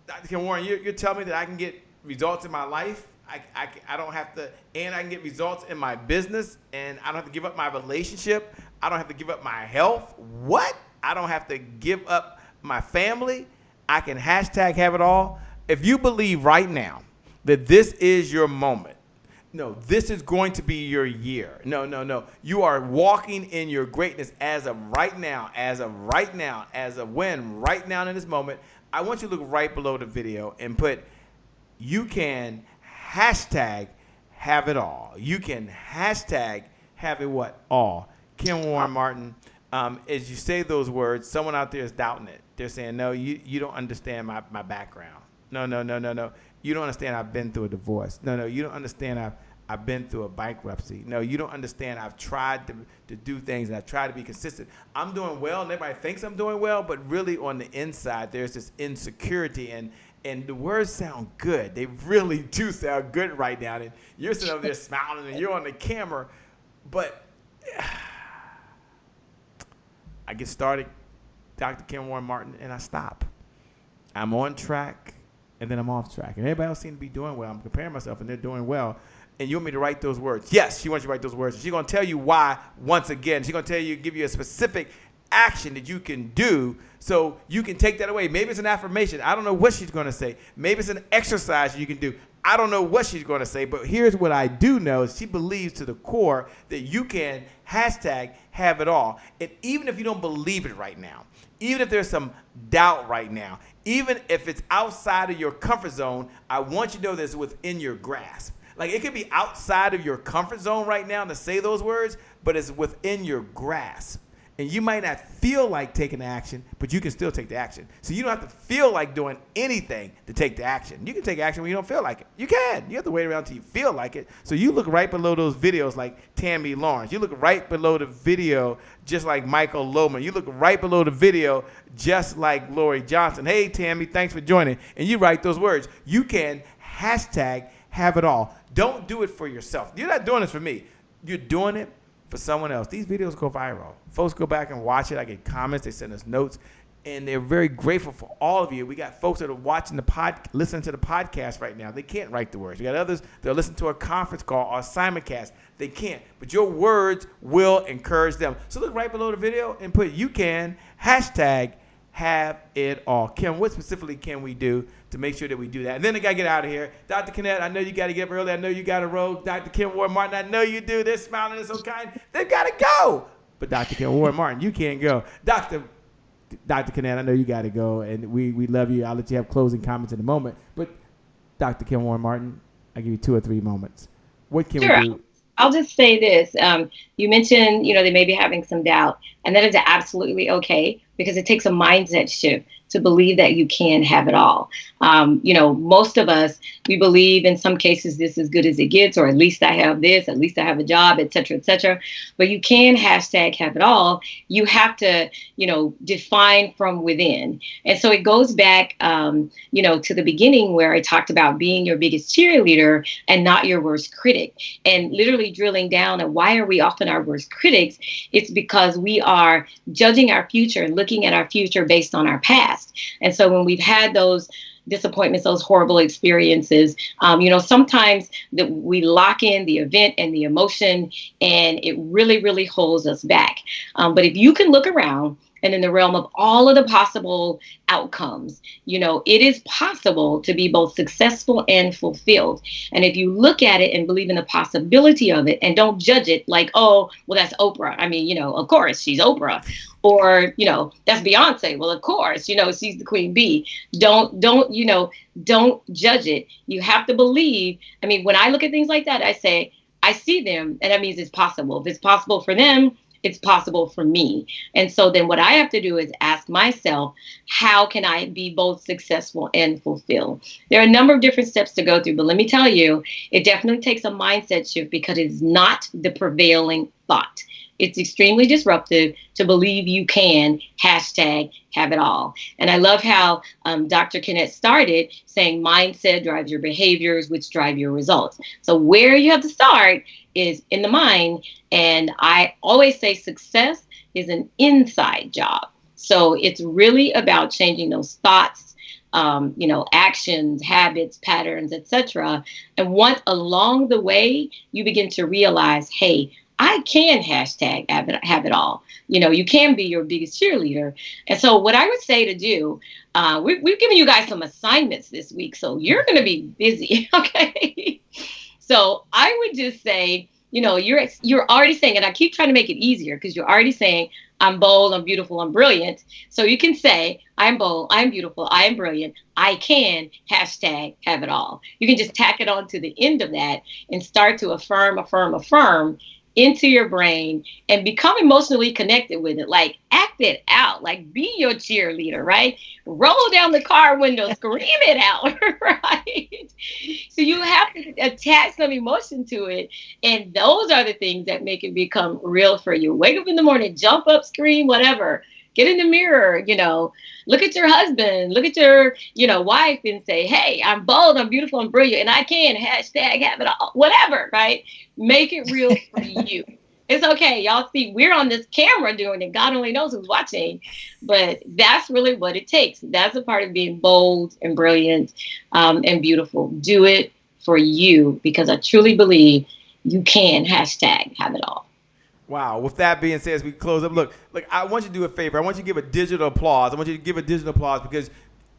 Dr. Kim Warren, you're telling me that I can get results in my life? I don't have to, and I can get results in my business, and I don't have to give up my relationship. I don't have to give up my health. What? I don't have to give up my family. I can hashtag have it all. If you believe right now that this is your moment, no, this is going to be your year. No. You are walking in your greatness as of right now, as of when, right now in this moment. I want you to look right below the video and put, you can hashtag have it all. You can hashtag have it what? All. Kim Warren Martin, as you say those words, someone out there is doubting it. They're saying, no, you don't understand my background. No. You don't understand I've been through a divorce. No, you don't understand I've been through a bankruptcy. No, you don't understand I've tried to do things and I've tried to be consistent. I'm doing well and everybody thinks I'm doing well, but really on the inside there's this insecurity and the words sound good. They really do sound good right now. And you're sitting over there smiling and you're on the camera, but I get started, Dr. Kim Warren Martin, and I stop. I'm on track and then I'm off track. And everybody else seems to be doing well. I'm comparing myself and they're doing well. And you want me to write those words? Yes, she wants you to write those words. She's going to tell you why once again. She's going to give you a specific action that you can do so you can take that away. Maybe it's an affirmation. I don't know what she's going to say. Maybe it's an exercise you can do. I don't know what she's going to say, but here's what I do know is she believes to the core that you can hashtag have it all. And even if you don't believe it right now, even if there's some doubt right now, even if it's outside of your comfort zone, I want you to know that it's within your grasp. Like it could be outside of your comfort zone right now to say those words, but it's within your grasp. And you might not feel like taking the action, but you can still take the action. So you don't have to feel like doing anything to take the action. You can take action when you don't feel like it. You can. You have to wait around until you feel like it. So you look right below those videos like Tammy Lawrence. You look right below the video just like Michael Lohman. You look right below the video just like Lori Johnson. Hey, Tammy, thanks for joining. And you write those words. You can hashtag have it all. Don't do it for yourself. You're not doing this for me. You're doing it for someone else. These videos go viral. Folks go back and watch it. I get comments. They send us notes. and they're very grateful for all of you. We got folks that are watching listening to the podcast right now. They can't write the words. We got others that are listening to a conference call or a simulcast. They can't, but your words will encourage them. So look right below the video and put "you can" hashtag have it all. Kim, what specifically can we do to make sure that we do that? And then I got to get out of here. Dr. Kennette, I know you got to get up early. I know you got to roll. Dr. Kim Ward Martin, I know you do. They're smiling. They're so kind. They've got to go. But Dr. Kim Ward Martin, you can't go. Dr. Kennette, I know you got to go, and we love you. I'll let you have closing comments in a moment. But Dr. Kim Ward Martin, I'll give you 2 or 3 moments. What can we do? I'll just say this. You mentioned, they may be having some doubt, and that is absolutely okay, because it takes a mindset shift to believe that you can have it all. Most of us, we believe in some cases this is good as it gets, or at least I have this, at least I have a job, et cetera, et cetera. But you can hashtag have it all. You have to, define from within. And so it goes back, to the beginning where I talked about being your biggest cheerleader and not your worst critic, and literally drilling down on why are we often our worst critics. It's because we are judging our future and looking at our future based on our past. And so when we've had those disappointments, those horrible experiences, sometimes we lock in the event and the emotion, and it really, really holds us back. But if you can look around, and in the realm of all of the possible outcomes, it is possible to be both successful and fulfilled. And if you look at it and believe in the possibility of it and don't judge it like, oh, well, that's Oprah. I mean, of course, she's Oprah. Or, that's Beyonce. Well, of course, she's the queen bee. Don't judge it. You have to believe. I mean, when I look at things like that, I say, I see them, and that means it's possible. If it's possible for them, it's possible for me. And so then what I have to do is ask myself, how can I be both successful and fulfilled? There are a number of different steps to go through, but let me tell you, it definitely takes a mindset shift, because it is not the prevailing thought. It's extremely disruptive to believe you can hashtag have it all. And I love how Dr. Kennette started saying mindset drives your behaviors, which drive your results. So where you have to start is in the mind. And I always say success is an inside job. So it's really about changing those thoughts, actions, habits, patterns, etc. And once along the way, you begin to realize, hey, I can hashtag have it all. You can be your biggest cheerleader. And so what I would say to do, we've given you guys some assignments this week, so you're going to be busy. Okay. So I would just say, you're already saying, and I keep trying to make it easier, because you're already saying, I'm bold, I'm beautiful, I'm brilliant. So you can say, I'm bold, I'm beautiful, I am brilliant, I can hashtag have it all. You can just tack it on to the end of that and start to affirm into your brain and become emotionally connected with it. Like, act it out, like be your cheerleader, right? Roll down the car window, scream it out, right? So you have to attach some emotion to it. And those are the things that make it become real for you. Wake up in the morning, jump up, scream, whatever. Get in the mirror, look at your husband, look at your, wife, and say, hey, I'm bold, I'm beautiful, I'm brilliant, and I can hashtag have it all, whatever, right? Make it real for you. It's okay. Y'all see, we're on this camera doing it. God only knows who's watching, but that's really what it takes. That's a part of being bold and brilliant and beautiful. Do it for you, because I truly believe you can hashtag have it all. Wow. With that being said, as we close up, look, I want you to do a favor. I want you to give a digital applause. I want you to give a digital applause, because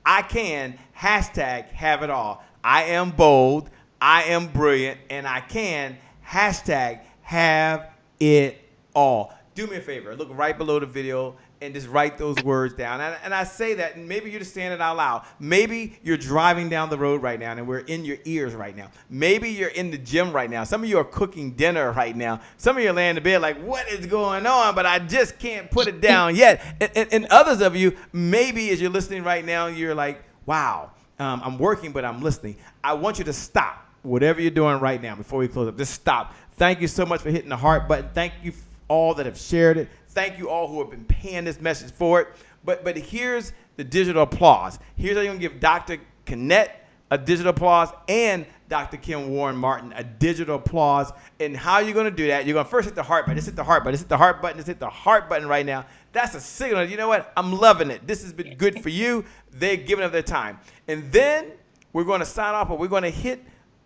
I can hashtag have it all. I am bold, I am brilliant, and I can hashtag have it all. Do me a favor. Look right below the video and just write those words down. And I say that, and maybe you're just saying it out loud. Maybe you're driving down the road right now, and we're in your ears right now. Maybe you're in the gym right now. Some of you are cooking dinner right now. Some of you are laying in bed like, what is going on? But I just can't put it down yet. And others of you, maybe as you're listening right now, you're like, wow, I'm working, but I'm listening. I want you to stop whatever you're doing right now before we close up. Just stop. Thank you so much for hitting the heart button. Thank you all that have shared it. Thank you all who have been paying this message forward. But here's the digital applause. Here's how you're going to give Dr. Kennette a digital applause, and Dr. Kim Warren Martin, a digital applause. And how you're going to do that, you're going to first hit the heart button. Just hit the heart button. Just hit the heart button. Just hit the heart button right now. That's a signal. You know what? I'm loving it. This has been good for you. They're giving up their time. And then we're going to sign off, but we're going to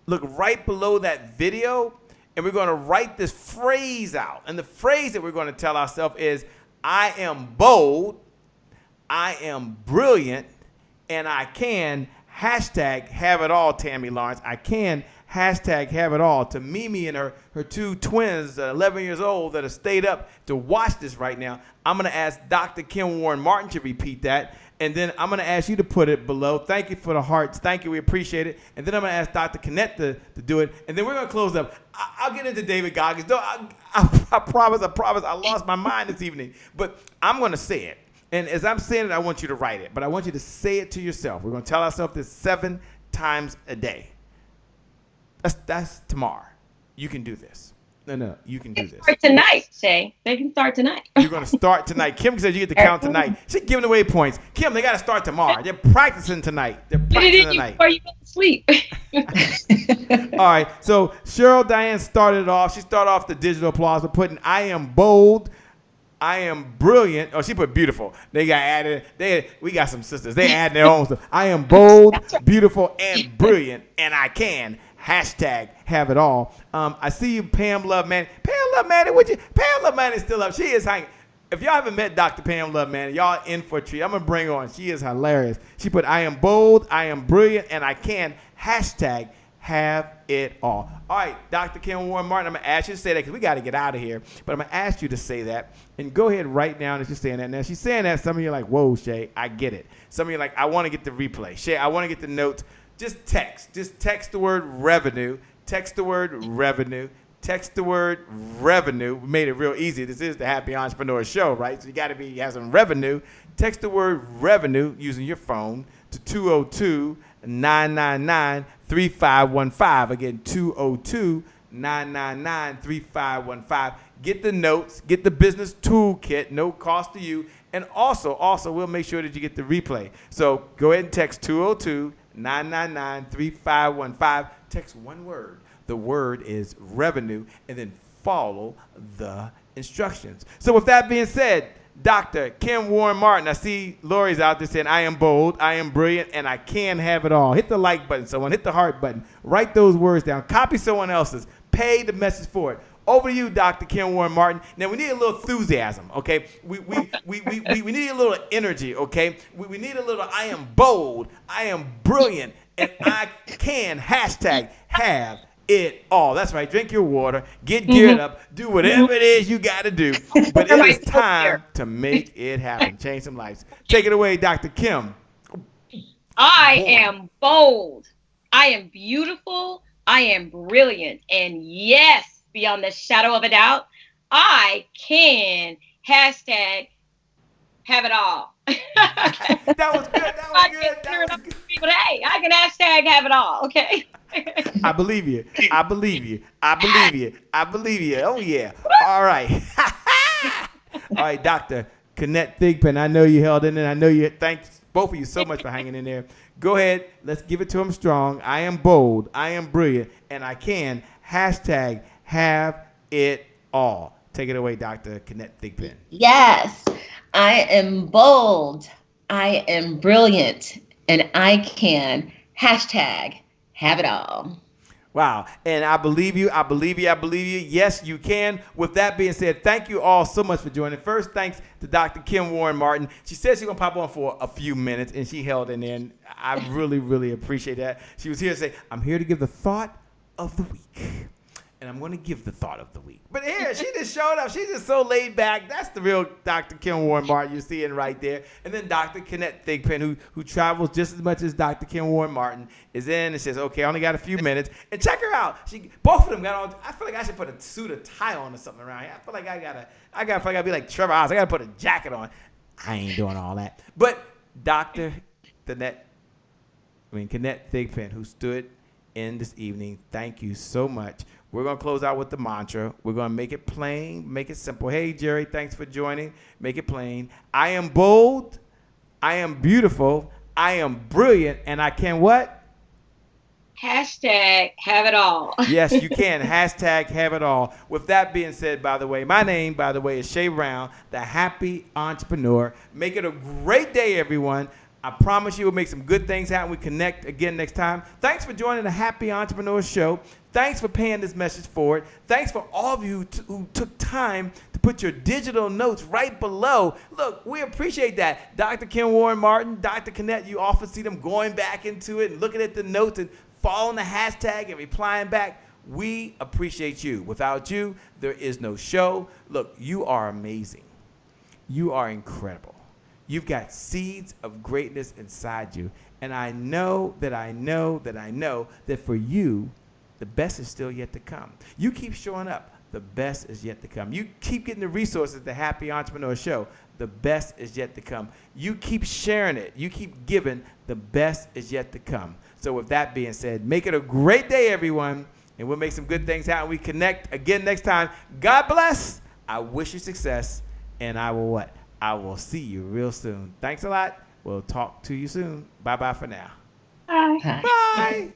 look right below that video, and we're going to write this phrase out. And the phrase that we're going to tell ourselves is, I am bold, I am brilliant, and I can hashtag have it all, Tammy Lawrence. I can hashtag have it all. To Mimi and her two twins, 11 years old, that have stayed up to watch this right now, I'm going to ask Dr. Kim Warren Martin to repeat that. And then I'm going to ask you to put it below. Thank you for the hearts. Thank you. We appreciate it. And then I'm going to ask Dr. Kennette to do it. And then we're going to close up. I'll get into David Goggins. No, I promise. I lost my mind this evening. But I'm going to say it. And as I'm saying it, I want you to write it. But I want you to say it to yourself. We're going to tell ourselves this 7 times a day. That's tomorrow. You can do this. No, you can do this. Start tonight, Shay. They can start tonight. You're going to start tonight. Kim says you get to count tonight. She's giving away points. Kim, they got to start tomorrow. They're practicing tonight. Before you go to sleep. All right. So Cheryl Diane started off. She started off the digital applause with putting, I am bold, I am brilliant. Oh, she put beautiful. They got added. We got some sisters. They add their own stuff. I am bold, beautiful, and brilliant, and I can. Hashtag have it all. I see you, Pam Love Man. Pam Love Man, Pam Love Man is still up. She is hanging. If y'all haven't met Dr. Pam Love Man, y'all in for a treat. I'm going to bring her on. She is hilarious. She put, I am bold, I am brilliant, and I can. Hashtag have it all. All right, Dr. Kim Warren Martin, I'm going to ask you to say that because we got to get out of here. But I'm going to ask you to say that. And go ahead right now as you're saying that. Now, she's saying that. Some of you are like, whoa, Shay, I get it. Some of you are like, I want to get the replay. Shay, I want to get the notes. Just text. Just text the word revenue. Text the word revenue. Text the word revenue. We made it real easy. This is the Happy Entrepreneur Show, right? So you got to have some revenue. Text the word revenue using your phone to 202-999-3515. Again, 202-999-3515. Get the notes. Get the business toolkit. No cost to you. And also, we'll make sure that you get the replay. So go ahead and text 202-999-3515. Text one word. The word is revenue, and then follow the instructions. So with that being said, Dr. Kim Warren Martin, I see Lori's out there saying, I am bold, I am brilliant, and I can have it all. Hit the like button, someone. Hit the heart button. Write those words down. Copy someone else's. Pay the message for it. Over to you, Dr. Kim Warren Martin. Now, we need a little enthusiasm, okay? We need a little energy, okay? We need a little, I am bold, I am brilliant, and I can hashtag have it all. That's right. Drink your water. Get geared up. Do whatever it is you got to do. But it is time to make it happen. Change some lives. Take it away, Dr. Kim. I am bold. I am beautiful. I am brilliant. And yes, beyond the shadow of a doubt, I can hashtag have it all. That was good. That was good. But hey, I can hashtag have it all. Okay. I believe you. I believe you. I believe you. I believe you. Oh, yeah. All right. All right, Dr. Kennette Thigpen, I know you held in there. I know you. Thanks, both of you, so much for hanging in there. Go ahead. Let's give it to him strong. I am bold. I am brilliant. And I can hashtag have it all. Take it away, Dr. Kennette Thigpen. Yes. I am bold. I am brilliant. And I can hashtag have it all. Wow. And I believe you. I believe you. I believe you. Yes, you can. With that being said, thank you all so much for joining. First, thanks to Dr. Kim Warren Martin. She said she's going to pop on for a few minutes, and she held it in. I really, really appreciate that. She was here to say, I'm here to give the thought of the week. And I'm going to give the thought of the week. But here, she just showed up. She's just so laid back. That's the real Dr. Kim Warren Martin you're seeing right there. And then Dr. Kennette Thigpen, who travels just as much as Dr. Kim Warren Martin, is in and says, okay, I only got a few minutes. And check her out. Both of them got on. I feel like I should put a suit or tie on or something around here. I feel like I gotta be like Trevor Oz. I got to put a jacket on. I ain't doing all that. But Dr. Kennette Thigpen, who stood in this evening, thank you so much. We're going to close out with the mantra. We're going to make it plain, make it simple. Hey, Jerry, thanks for joining. Make it plain. I am bold. I am beautiful. I am brilliant. And I can what? Hashtag have it all. Yes, you can. Hashtag have it all. With that being said, by the way, my name, by the way, is Shay Brown, the Happy Entrepreneur. Make it a great day, everyone. I promise you we'll make some good things happen. We connect again next time. Thanks for joining the Happy Entrepreneur Show. Thanks for paying this message forward. Thanks for all of you who took time to put your digital notes right below. Look, we appreciate that. Dr. Kim Warren Martin, Dr. Kennette, you often see them going back into it and looking at the notes and following the hashtag and replying back. We appreciate you. Without you, there is no show. Look, you are amazing. You are incredible. You've got seeds of greatness inside you. And I know that for you, the best is still yet to come. You keep showing up. The best is yet to come. You keep getting the resources at the Happy Entrepreneur Show. The best is yet to come. You keep sharing it. You keep giving. The best is yet to come. So with that being said, make it a great day, everyone. And we'll make some good things happen. We connect again next time. God bless. I wish you success. And I will what? I will see you real soon. Thanks a lot. We'll talk to you soon. Bye-bye for now. Bye. Bye.